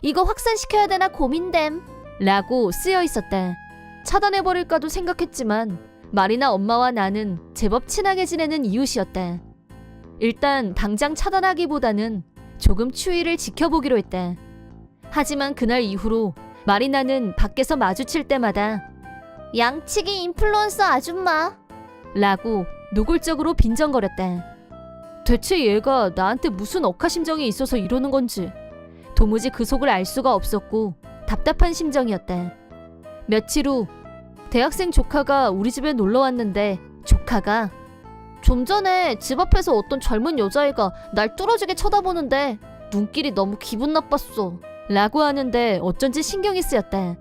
이거 확산시켜야 되나 고민됨. 라고 쓰여 있었다. 차단해버릴까도 생각했지만 마리나 엄마와 나는 제법 친하게 지내는 이웃이었다. 일단 당장 차단하기보다는 조금 추이를 지켜보기로 했다. 하지만 그날 이후로 마리나는 밖에서 마주칠 때마다 양치기 인플루언서 아줌마 라고 노골적으로 빈정거렸다. 대체 얘가 나한테 무슨 억하심정이 있어서 이러는 건지 도무지 그 속을 알 수가 없었고 답답한 심정이었다. 며칠 후 대학생 조카가 우리 집에 놀러 왔는데 조카가 좀 전에 집 앞에서 어떤 젊은 여자애가 날 뚫어지게 쳐다보는데 눈길이 너무 기분 나빴어. 라고 하는데 어쩐지 신경이 쓰였다.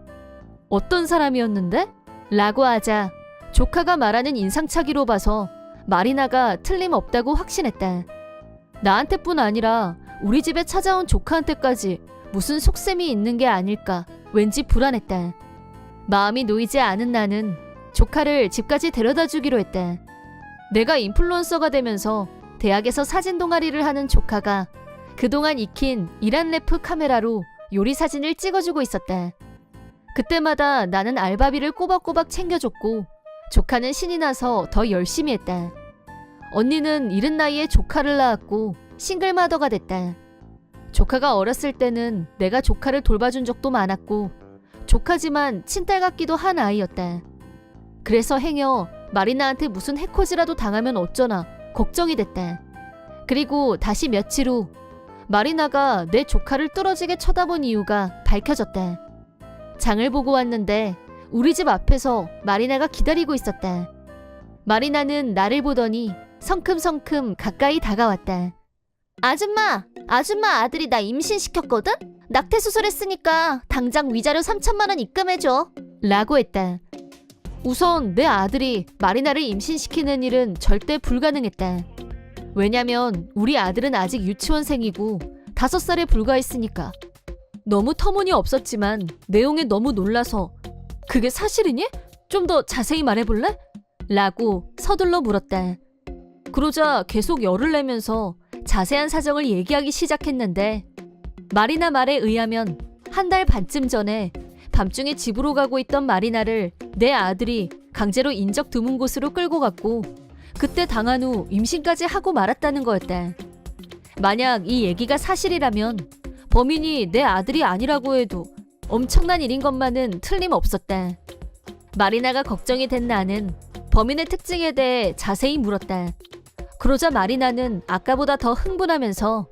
어떤 사람이었는데? 라고 하자 조카가 말하는 인상착의로 봐서 마리나가 틀림없다고 확신했다. 나한테뿐 아니라 우리 집에 찾아온 조카한테까지 무슨 속셈이 있는 게 아닐까 왠지 불안했다. 마음이 놓이지 않은 나는 조카를 집까지 데려다 주기로 했다. 내가 인플루언서가 되면서 대학에서 사진 동아리를 하는 조카가 그동안 익힌 이란래프 카메라로 요리 사진을 찍어주고 있었다. 그때마다 나는 알바비를 꼬박꼬박 챙겨줬고 조카는 신이 나서 더 열심히 했다. 언니는 이른 나이에 조카를 낳았고 싱글마더가 됐다. 조카가 어렸을 때는 내가 조카를 돌봐준 적도 많았고 조카지만 친딸 같기도 한 아이였다. 그래서 행여 마리나한테 무슨 해코지라도 당하면 어쩌나 걱정이 됐다. 그리고 다시 며칠 후 마리나가 내 조카를 뚫어지게 쳐다본 이유가 밝혀졌다. 장을 보고 왔는데 우리 집 앞에서 마리나가 기다리고 있었다. 마리나는 나를 보더니 성큼성큼 가까이 다가왔다. 아줌마 아들이 나 임신시켰거든? 낙태 수술했으니까 당장 위자료 3천만 원 입금해줘. 라고 했다. 우선 내 아들이 마리나를 임신시키는 일은 절대 불가능했다. 왜냐면 우리 아들은 아직 유치원생이고 5살에 불과했으니까. 너무 터무니없었지만 내용에 너무 놀라서 그게 사실이니? 좀 더 자세히 말해볼래? 라고 서둘러 물었다. 그러자 계속 열을 내면서 자세한 사정을 얘기하기 시작했는데 마리나 말에 의하면 1달 반쯤 전에 밤중에 집으로 가고 있던 마리나를 내 아들이 강제로 인적 드문 곳으로 끌고 갔고 그때 당한 후 임신까지 하고 말았다는 거였다. 만약 이 얘기가 사실이라면 범인이 내 아들이 아니라고 해도 엄청난 일인 것만은 틀림없었다. 마리나가 걱정이 된 나는 범인의 특징에 대해 자세히 물었다. 그러자 마리나는 아까보다 더 흥분하면서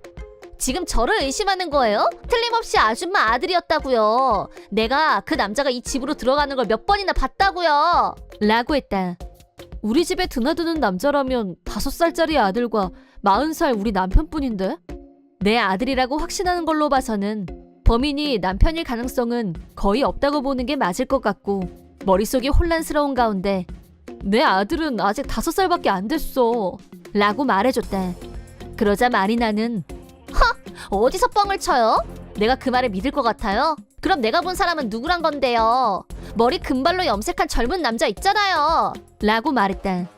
지금 저를 의심하는 거예요? 틀림없이 아줌마 아들이었다고요. 내가 그 남자가 이 집으로 들어가는 걸 몇 번이나 봤다고요. 라고 했다. 우리 집에 드나드는 남자라면 5살짜리 아들과 40살 우리 남편뿐인데? 내 아들이라고 확신하는 걸로 봐서는 범인이 남편일 가능성은 거의 없다고 보는 게 맞을 것 같고 머릿속이 혼란스러운 가운데 내 아들은 아직 5살밖에 안 됐어 라고 말해줬다. 그러자 마리나는 어디서 뻥을 쳐요? 내가 그 말을 믿을 것 같아요? 그럼 내가 본 사람은 누구란 건데요? 머리 금발로 염색한 젊은 남자 있잖아요. 라고 말했다.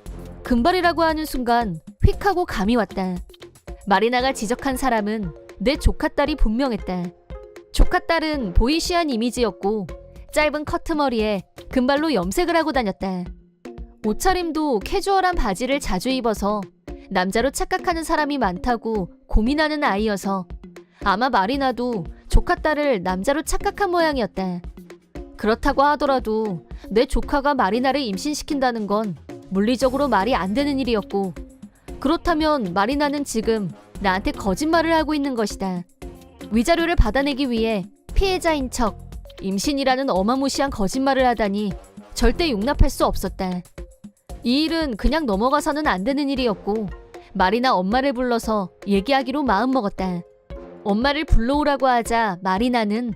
금발이라고 하는 순간 휙 하고 감이 왔다. 마리나가 지적한 사람은 내 조카딸이 분명했다. 조카딸은 보이시한 이미지였고 짧은 커트머리에 금발로 염색을 하고 다녔다. 옷차림도 캐주얼한 바지를 자주 입어서 남자로 착각하는 사람이 많다고 고민하는 아이여서 아마 마리나도 조카딸을 남자로 착각한 모양이었다. 그렇다고 하더라도 내 조카가 마리나를 임신시킨다는 건 물리적으로 말이 안 되는 일이었고 그렇다면 마리나는 지금 나한테 거짓말을 하고 있는 것이다. 위자료를 받아내기 위해 피해자인 척 임신이라는 어마무시한 거짓말을 하다니 절대 용납할 수 없었다. 이 일은 그냥 넘어가서는 안 되는 일이었고 마리나 엄마를 불러서 얘기하기로 마음먹었다. 엄마를 불러오라고 하자 마리나는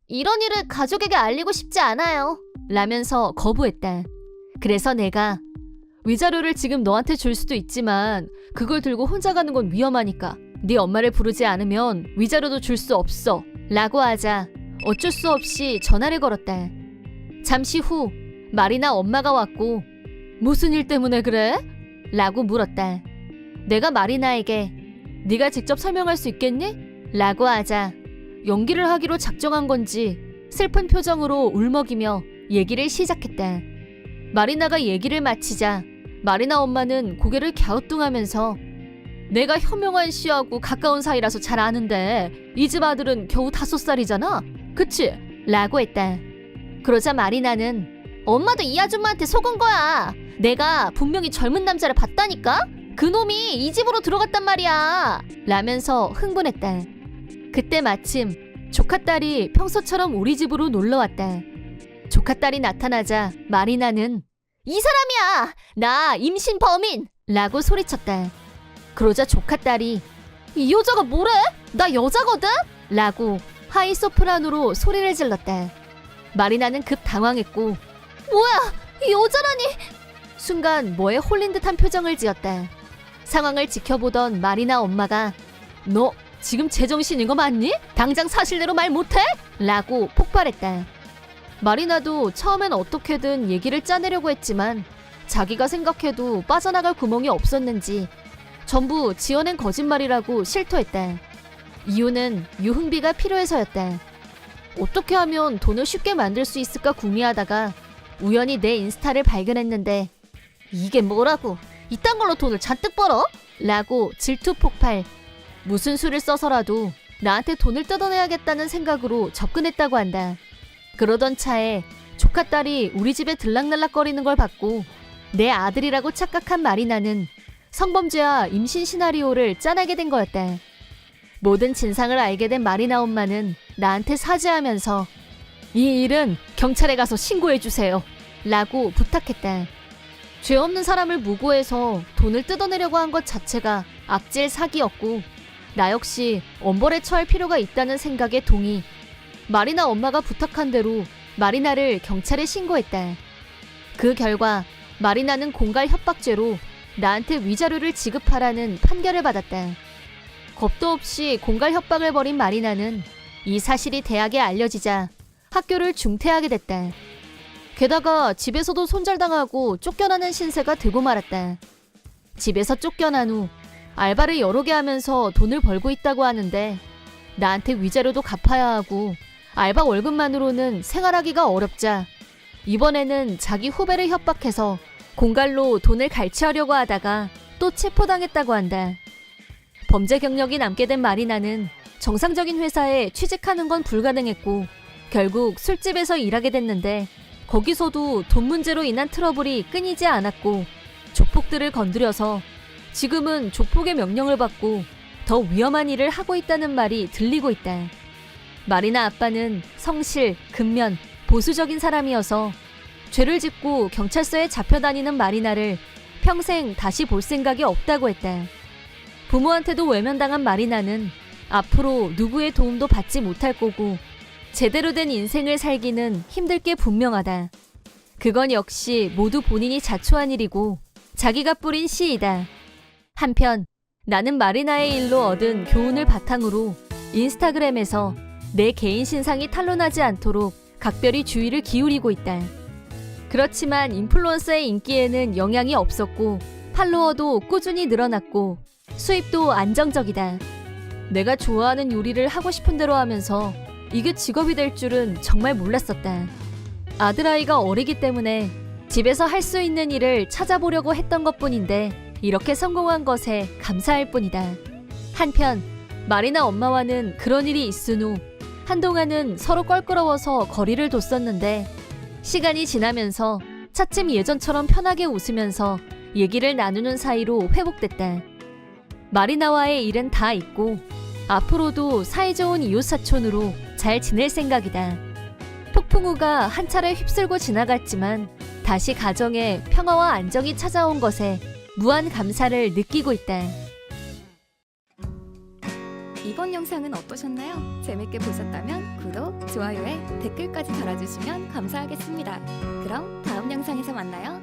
이런 일을 가족에게 알리고 싶지 않아요. 라면서 거부했다. 그래서 내가 위자료를 지금 너한테 줄 수도 있지만 그걸 들고 혼자 가는 건 위험하니까 네 엄마를 부르지 않으면 위자료도 줄 수 없어 라고 하자 어쩔 수 없이 전화를 걸었다. 잠시 후 마리나 엄마가 왔고 무슨 일 때문에 그래? 라고 물었다. 내가 마리나에게 네가 직접 설명할 수 있겠니? 라고 하자 연기를 하기로 작정한 건지 슬픈 표정으로 울먹이며 얘기를 시작했다. 마리나가 얘기를 마치자 마리나 엄마는 고개를 갸우뚱하면서 내가 현명한 씨하고 가까운 사이라서 잘 아는데 이 집 아들은 겨우 5살이잖아? 그치? 라고 했다. 그러자 마리나는 엄마도 이 아줌마한테 속은 거야. 내가 분명히 젊은 남자를 봤다니까? 그놈이 이 집으로 들어갔단 말이야. 라면서 흥분했다. 그때 마침 조카딸이 평소처럼 우리 집으로 놀러왔다. 조카딸이 나타나자 마리나는 이 사람이야! 나 임신 범인! 라고 소리쳤다. 그러자 조카딸이 이 여자가 뭐래? 나 여자거든? 라고 하이 소프라노로 소리를 질렀다. 마리나는 급 당황했고 뭐야! 이 여자라니! 순간 뭐에 홀린 듯한 표정을 지었다. 상황을 지켜보던 마리나 엄마가 너 지금 제정신인 거 맞니? 당장 사실대로 말 못해? 라고 폭발했다. 마리나도 처음엔 어떻게든 얘기를 짜내려고 했지만 자기가 생각해도 빠져나갈 구멍이 없었는지 전부 지어낸 거짓말이라고 실토했다. 이유는 유흥비가 필요해서였다. 어떻게 하면 돈을 쉽게 만들 수 있을까 궁리하다가 우연히 내 인스타를 발견했는데 이게 뭐라고? 이딴 걸로 돈을 잔뜩 벌어? 라고 질투 폭발. 무슨 수를 써서라도 나한테 돈을 뜯어내야겠다는 생각으로 접근했다고 한다. 그러던 차에 조카딸이 우리 집에 들락날락거리는 걸 봤고 내 아들이라고 착각한 마리나는 성범죄와 임신 시나리오를 짜내게 된 거였다. 모든 진상을 알게 된 마리나 엄마는 나한테 사죄하면서 이 일은 경찰에 가서 신고해주세요 라고 부탁했다. 죄 없는 사람을 무고해서 돈을 뜯어내려고 한 것 자체가 악질 사기였고 나 역시 엄벌에 처할 필요가 있다는 생각에 동의. 마리나 엄마가 부탁한 대로 마리나를 경찰에 신고했다. 그 결과 마리나는 공갈 협박죄로 나한테 위자료를 지급하라는 판결을 받았다. 겁도 없이 공갈 협박을 벌인 마리나는 이 사실이 대학에 알려지자 학교를 중퇴하게 됐다. 게다가 집에서도 손절당하고 쫓겨나는 신세가 되고 말았다. 집에서 쫓겨난 후 알바를 여러 개 하면서 돈을 벌고 있다고 하는데 나한테 위자료도 갚아야 하고 알바 월급만으로는 생활하기가 어렵자 이번에는 자기 후배를 협박해서 공갈로 돈을 갈취하려고 하다가 또 체포당했다고 한다. 범죄 경력이 남게 된 마리나는 정상적인 회사에 취직하는 건 불가능했고 결국 술집에서 일하게 됐는데 거기서도 돈 문제로 인한 트러블이 끊이지 않았고 조폭들을 건드려서 지금은 조폭의 명령을 받고 더 위험한 일을 하고 있다는 말이 들리고 있다. 마리나 아빠는 성실, 근면, 보수적인 사람이어서 죄를 짓고 경찰서에 잡혀다니는 마리나를 평생 다시 볼 생각이 없다고 했다. 부모한테도 외면당한 마리나는 앞으로 누구의 도움도 받지 못할 거고 제대로 된 인생을 살기는 힘들 게 분명하다. 그건 역시 모두 본인이 자초한 일이고 자기가 뿌린 씨이다. 한편 나는 마리나의 일로 얻은 교훈을 바탕으로 인스타그램에서 내 개인 신상이 탄로나지 않도록 각별히 주의를 기울이고 있다. 그렇지만 인플루언서의 인기에는 영향이 없었고 팔로워도 꾸준히 늘어났고 수입도 안정적이다. 내가 좋아하는 요리를 하고 싶은 대로 하면서 이게 직업이 될 줄은 정말 몰랐었다. 아들아이가 어리기 때문에 집에서 할 수 있는 일을 찾아보려고 했던 것뿐인데 이렇게 성공한 것에 감사할 뿐이다. 한편 마리나 엄마와는 그런 일이 있은 후 한동안은 서로 껄끄러워서 거리를 뒀었는데 시간이 지나면서 차츰 예전처럼 편하게 웃으면서 얘기를 나누는 사이로 회복됐다. 마리나와의 일은 다 있고 앞으로도 사이좋은 이웃사촌으로 잘 지낼 생각이다. 폭풍우가 한 차례 휩쓸고 지나갔지만 다시 가정에 평화와 안정이 찾아온 것에 무한 감사를 느끼고 있다. 이번 영상은 어떠셨나요? 재밌게 보셨다면 구독, 좋아요에 댓글까지 달아주시면 감사하겠습니다. 그럼 다음 영상에서 만나요.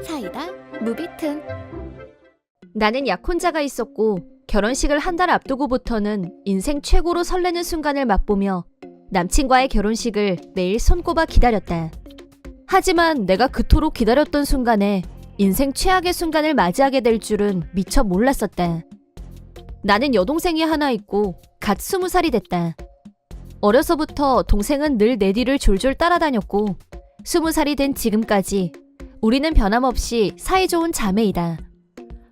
사이다 무비튼. 나는 약혼자가 있었고 결혼식을 한 달 앞두고부터는 인생 최고로 설레는 순간을 맛보며 남친과의 결혼식을 매일 손꼽아 기다렸다. 하지만 내가 그토록 기다렸던 순간에 인생 최악의 순간을 맞이하게 될 줄은 미처 몰랐었다. 나는 여동생이 하나 있고 갓 20살이 됐다. 어려서부터 동생은 늘 내 뒤를 졸졸 따라다녔고 20살이 된 지금까지 우리는 변함없이 사이좋은 자매이다.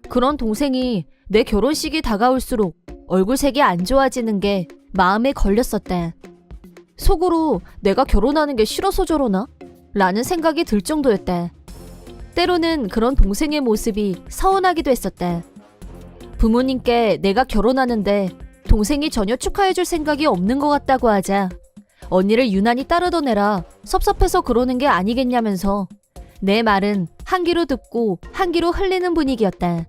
그런 동생이 내 결혼식이 다가올수록 얼굴색이 안 좋아지는 게 마음에 걸렸었다. 속으로 내가 결혼하는 게 싫어서 저러나? 라는 생각이 들 정도였다. 때로는 그런 동생의 모습이 서운하기도 했었다. 부모님께 내가 결혼하는데 동생이 전혀 축하해줄 생각이 없는 것 같다고 하자 언니를 유난히 따르던 애라 섭섭해서 그러는 게 아니겠냐면서 내 말은 한 귀로 듣고 한 귀로 흘리는 분위기였다.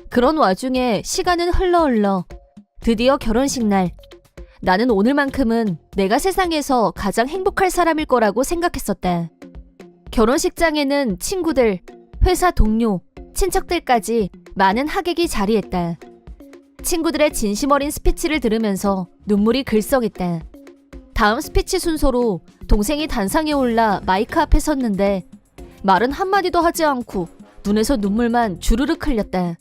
그런 와중에 시간은 흘러 드디어 결혼식 날. 나는 오늘만큼은 내가 세상에서 가장 행복할 사람일 거라고 생각했었다. 결혼식장에는 친구들, 회사 동료, 친척들까지 많은 하객이 자리했다. 친구들의 진심 어린 스피치를 들으면서 눈물이 글썽했다. 다음 스피치 순서로 동생이 단상에 올라 마이크 앞에 섰는데 말은 한마디도 하지 않고 눈에서 눈물만 주르륵 흘렸다.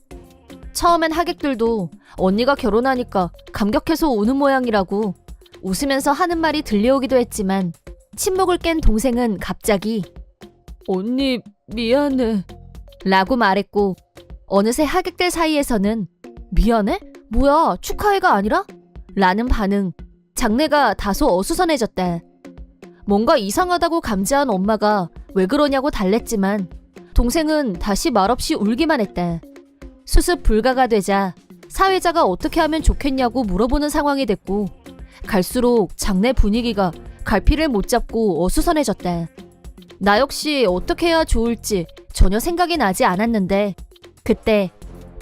처음엔 하객들도 언니가 결혼하니까 감격해서 우는 모양이라고 웃으면서 하는 말이 들려오기도 했지만 침묵을 깬 동생은 갑자기 언니 미안해 라고 말했고 어느새 하객들 사이에서는 미안해? 뭐야 축하해가 아니라? 라는 반응. 장내가 다소 어수선해졌다. 뭔가 이상하다고 감지한 엄마가 왜 그러냐고 달랬지만 동생은 다시 말없이 울기만 했다. 수습 불가가 되자 사회자가 어떻게 하면 좋겠냐고 물어보는 상황이 됐고 갈수록 장내 분위기가 갈피를 못 잡고 어수선해졌다. 나 역시 어떻게 해야 좋을지 전혀 생각이 나지 않았는데 그때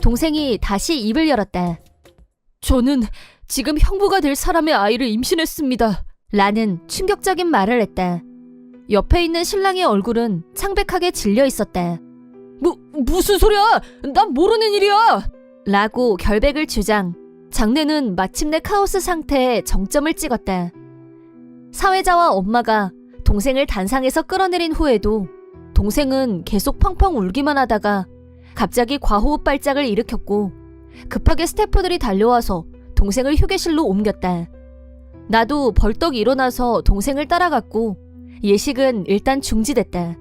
동생이 다시 입을 열었다. 저는 지금 형부가 될 사람의 아이를 임신했습니다. 라는 충격적인 말을 했다. 옆에 있는 신랑의 얼굴은 창백하게 질려 있었다. 무슨 소리야? 난 모르는 일이야! 라고 결백을 주장. 장내는 마침내 카오스 상태에 정점을 찍었다. 사회자와 엄마가 동생을 단상에서 끌어내린 후에도 동생은 계속 펑펑 울기만 하다가 갑자기 과호흡 발작을 일으켰고 급하게 스태프들이 달려와서 동생을 휴게실로 옮겼다. 나도 벌떡 일어나서 동생을 따라갔고 예식은 일단 중지됐다.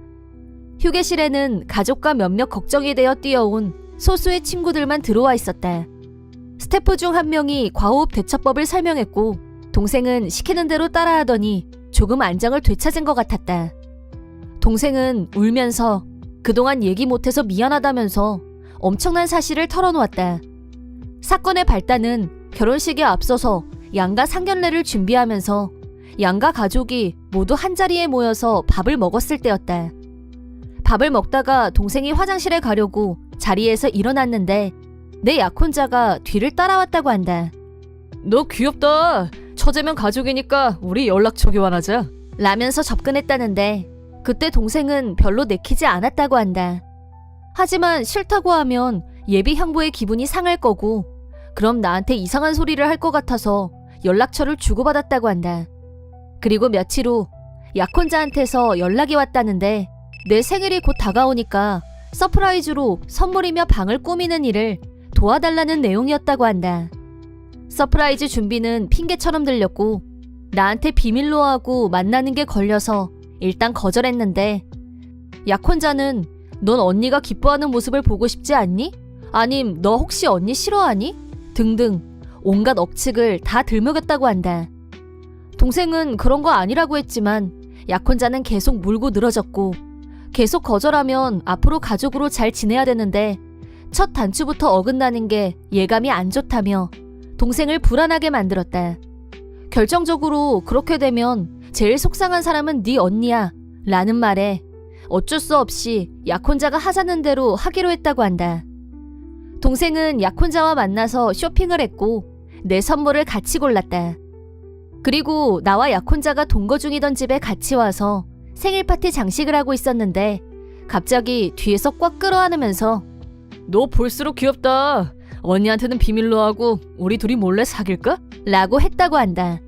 휴게실에는 가족과 몇몇 걱정이 되어 뛰어온 소수의 친구들만 들어와 있었다. 스태프 중 한 명이 과호흡 대처법을 설명했고 동생은 시키는 대로 따라하더니 조금 안정을 되찾은 것 같았다. 동생은 울면서 그동안 얘기 못해서 미안하다면서 엄청난 사실을 털어놓았다. 사건의 발단은 결혼식에 앞서서 양가 상견례를 준비하면서 양가 가족이 모두 한자리에 모여서 밥을 먹었을 때였다. 밥을 먹다가 동생이 화장실에 가려고 자리에서 일어났는데 내 약혼자가 뒤를 따라왔다고 한다. 너 귀엽다. 처제면 가족이니까 우리 연락처 교환하자. 라면서 접근했다는데 그때 동생은 별로 내키지 않았다고 한다. 하지만 싫다고 하면 예비 형부의 기분이 상할 거고 그럼 나한테 이상한 소리를 할 것 같아서 연락처를 주고받았다고 한다. 그리고 며칠 후 약혼자한테서 연락이 왔다는데 내 생일이 곧 다가오니까 서프라이즈로 선물이며 방을 꾸미는 일을 도와달라는 내용이었다고 한다. 서프라이즈 준비는 핑계처럼 들렸고 나한테 비밀로 하고 만나는 게 걸려서 일단 거절했는데 약혼자는 넌 언니가 기뻐하는 모습을 보고 싶지 않니? 아님 너 혹시 언니 싫어하니? 등등 온갖 억측을 다 들먹였다고 한다. 동생은 그런 거 아니라고 했지만 약혼자는 계속 물고 늘어졌고 계속 거절하면 앞으로 가족으로 잘 지내야 되는데 첫 단추부터 어긋나는 게 예감이 안 좋다며 동생을 불안하게 만들었다. 결정적으로 그렇게 되면 제일 속상한 사람은 네 언니야 라는 말에 어쩔 수 없이 약혼자가 하자는 대로 하기로 했다고 한다. 동생은 약혼자와 만나서 쇼핑을 했고 내 선물을 같이 골랐다. 그리고 나와 약혼자가 동거 중이던 집에 같이 와서 생일 파티 장식을 하고 있었는데 갑자기 뒤에서 꽉 끌어안으면서 너 볼수록 귀엽다. 언니한테는 비밀로 하고 우리 둘이 몰래 사귈까? 라고 했다고 한다.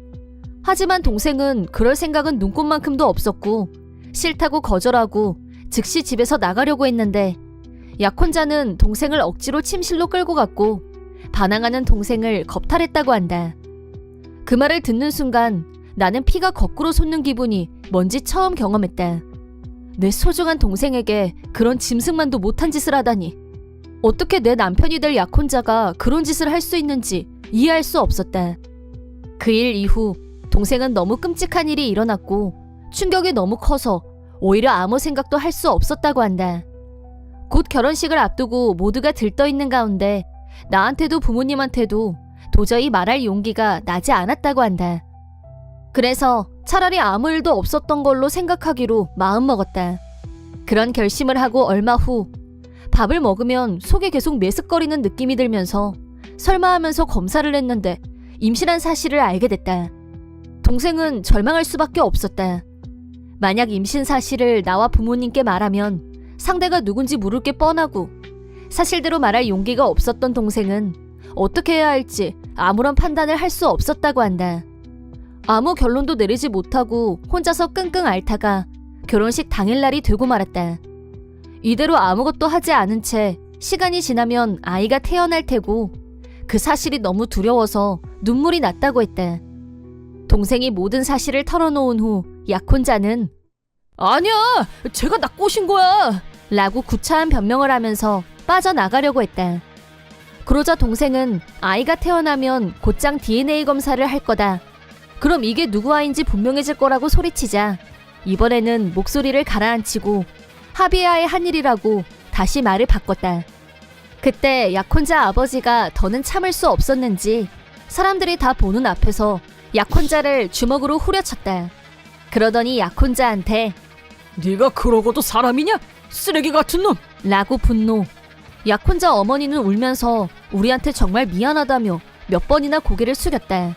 하지만 동생은 그럴 생각은 눈꼽만큼도 없었고 싫다고 거절하고 즉시 집에서 나가려고 했는데 약혼자는 동생을 억지로 침실로 끌고 갔고 반항하는 동생을 겁탈했다고 한다. 그 말을 듣는 순간 나는 피가 거꾸로 솟는 기분이 뭔지 처음 경험했다. 내 소중한 동생에게 그런 짐승만도 못한 짓을 하다니. 어떻게 내 남편이 될 약혼자가 그런 짓을 할 수 있는지 이해할 수 없었다. 그 일 이후 동생은 너무 끔찍한 일이 일어났고 충격이 너무 커서 오히려 아무 생각도 할 수 없었다고 한다. 곧 결혼식을 앞두고 모두가 들떠있는 가운데 나한테도 부모님한테도 도저히 말할 용기가 나지 않았다고 한다. 그래서 차라리 아무 일도 없었던 걸로 생각하기로 마음먹었다. 그런 결심을 하고 얼마 후 밥을 먹으면 속이 계속 메스꺼리는 느낌이 들면서 설마 하면서 검사를 했는데 임신한 사실을 알게 됐다. 동생은 절망할 수밖에 없었다. 만약 임신 사실을 나와 부모님께 말하면 상대가 누군지 물을 게 뻔하고 사실대로 말할 용기가 없었던 동생은 어떻게 해야 할지 아무런 판단을 할 수 없었다고 한다. 아무 결론도 내리지 못하고 혼자서 끙끙 앓다가 결혼식 당일날이 되고 말았다. 이대로 아무것도 하지 않은 채 시간이 지나면 아이가 태어날 테고 그 사실이 너무 두려워서 눈물이 났다고 했다. 동생이 모든 사실을 털어놓은 후 약혼자는 아니야! 제가 나 꼬신 거야! 라고 구차한 변명을 하면서 빠져나가려고 했다. 그러자 동생은 아이가 태어나면 곧장 DNA 검사를 할 거다. 그럼 이게 누구 아이인지 분명해질 거라고 소리치자 이번에는 목소리를 가라앉히고 합의하에 한 일이라고 다시 말을 바꿨다. 그때 약혼자 아버지가 더는 참을 수 없었는지 사람들이 다 보는 앞에서 약혼자를 주먹으로 후려쳤다. 그러더니 약혼자한테 네가 그러고도 사람이냐? 쓰레기 같은 놈! 라고 분노. 약혼자 어머니는 울면서 우리한테 정말 미안하다며 몇 번이나 고개를 숙였다.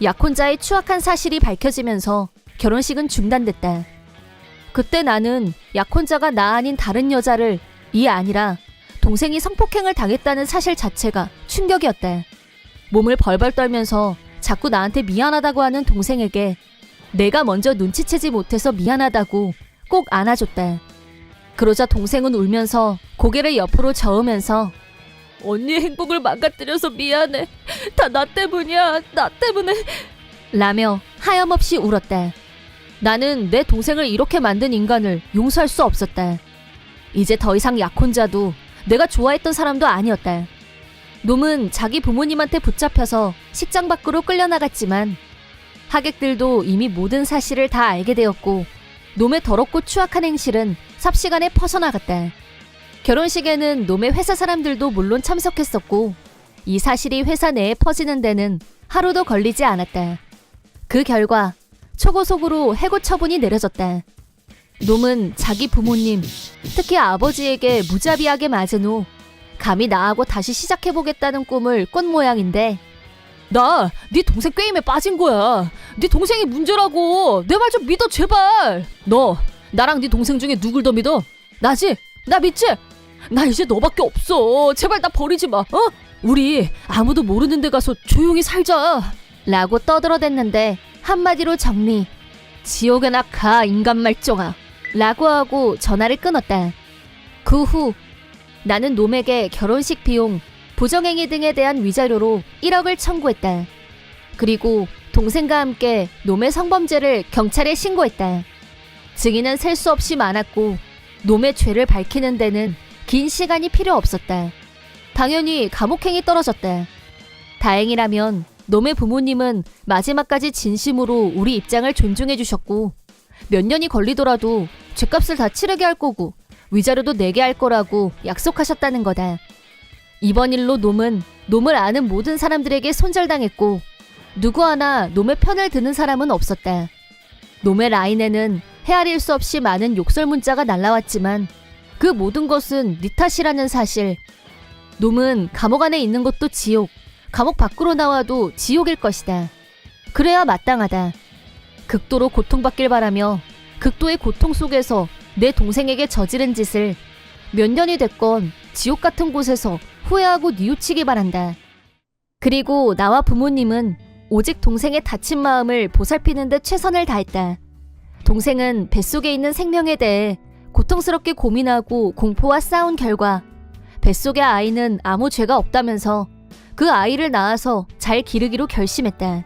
약혼자의 추악한 사실이 밝혀지면서 결혼식은 중단됐다. 그때 나는 약혼자가 나 아닌 다른 여자를 이 아니라 동생이 성폭행을 당했다는 사실 자체가 충격이었다. 몸을 벌벌 떨면서 자꾸 나한테 미안하다고 하는 동생에게 내가 먼저 눈치채지 못해서 미안하다고 꼭 안아줬다. 그러자 동생은 울면서 고개를 옆으로 저으면서 언니의 행복을 망가뜨려서 미안해. 다 나 때문이야. 나 때문에. 라며 하염없이 울었다. 나는 내 동생을 이렇게 만든 인간을 용서할 수 없었다. 이제 더 이상 약혼자도 내가 좋아했던 사람도 아니었다. 놈은 자기 부모님한테 붙잡혀서 식장 밖으로 끌려나갔지만 하객들도 이미 모든 사실을 다 알게 되었고 놈의 더럽고 추악한 행실은 삽시간에 퍼져나갔다. 결혼식에는 놈의 회사 사람들도 물론 참석했었고 이 사실이 회사 내에 퍼지는 데는 하루도 걸리지 않았다. 그 결과 초고속으로 해고 처분이 내려졌다. 놈은 자기 부모님, 특히 아버지에게 무자비하게 맞은 후 감히 나하고 다시 시작해보겠다는 꿈을 꾼 모양인데 나 네 동생 게임에 빠진 거야. 네 동생이 문제라고. 내 말 좀 믿어 제발. 너 나랑 네 동생 중에 누굴 더 믿어? 나지? 나 믿지? 나 이제 너밖에 없어. 제발 나 버리지 마. 어? 우리 아무도 모르는 데 가서 조용히 살자. 라고 떠들어댔는데 한마디로 정리. 지옥에나 가 인간 말종아. 라고 하고 전화를 끊었다. 그 후 나는 놈에게 결혼식 비용, 부정행위 등에 대한 위자료로 1억을 청구했다. 그리고 동생과 함께 놈의 성범죄를 경찰에 신고했다. 증인은 셀 수 없이 많았고 놈의 죄를 밝히는 데는 긴 시간이 필요 없었다. 당연히 감옥행이 떨어졌다. 다행이라면 놈의 부모님은 마지막까지 진심으로 우리 입장을 존중해 주셨고 몇 년이 걸리더라도 죗값을 다 치르게 할 거고 위자료도 내게 할 거라고 약속하셨다는 거다. 이번 일로 놈은 놈을 아는 모든 사람들에게 손절당했고 누구 하나 놈의 편을 드는 사람은 없었다. 놈의 라인에는 헤아릴 수 없이 많은 욕설 문자가 날라왔지만 그 모든 것은 네 탓이라는 사실. 놈은 감옥 안에 있는 것도 지옥, 감옥 밖으로 나와도 지옥일 것이다. 그래야 마땅하다. 극도로 고통받길 바라며 극도의 고통 속에서 내 동생에게 저지른 짓을 몇 년이 됐건 지옥 같은 곳에서 후회하고 뉘우치기 바란다. 그리고 나와 부모님은 오직 동생의 다친 마음을 보살피는 데 최선을 다했다. 동생은 뱃속에 있는 생명에 대해 고통스럽게 고민하고 공포와 싸운 결과 뱃속의 아이는 아무 죄가 없다면서 그 아이를 낳아서 잘 기르기로 결심했다.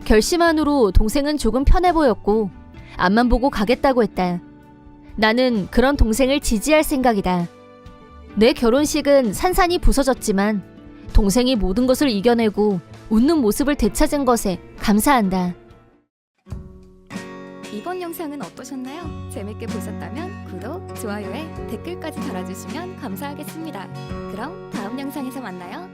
결심한 후로 동생은 조금 편해 보였고 앞만 보고 가겠다고 했다. 나는 그런 동생을 지지할 생각이다. 내 결혼식은 산산이 부서졌지만 동생이 모든 것을 이겨내고 웃는 모습을 되찾은 것에 감사한다. 이번 영상은 어떠셨나요? 재밌게 보셨다면 구독, 좋아요에 댓글까지 달아주시면 감사하겠습니다. 그럼 다음 영상에서 만나요.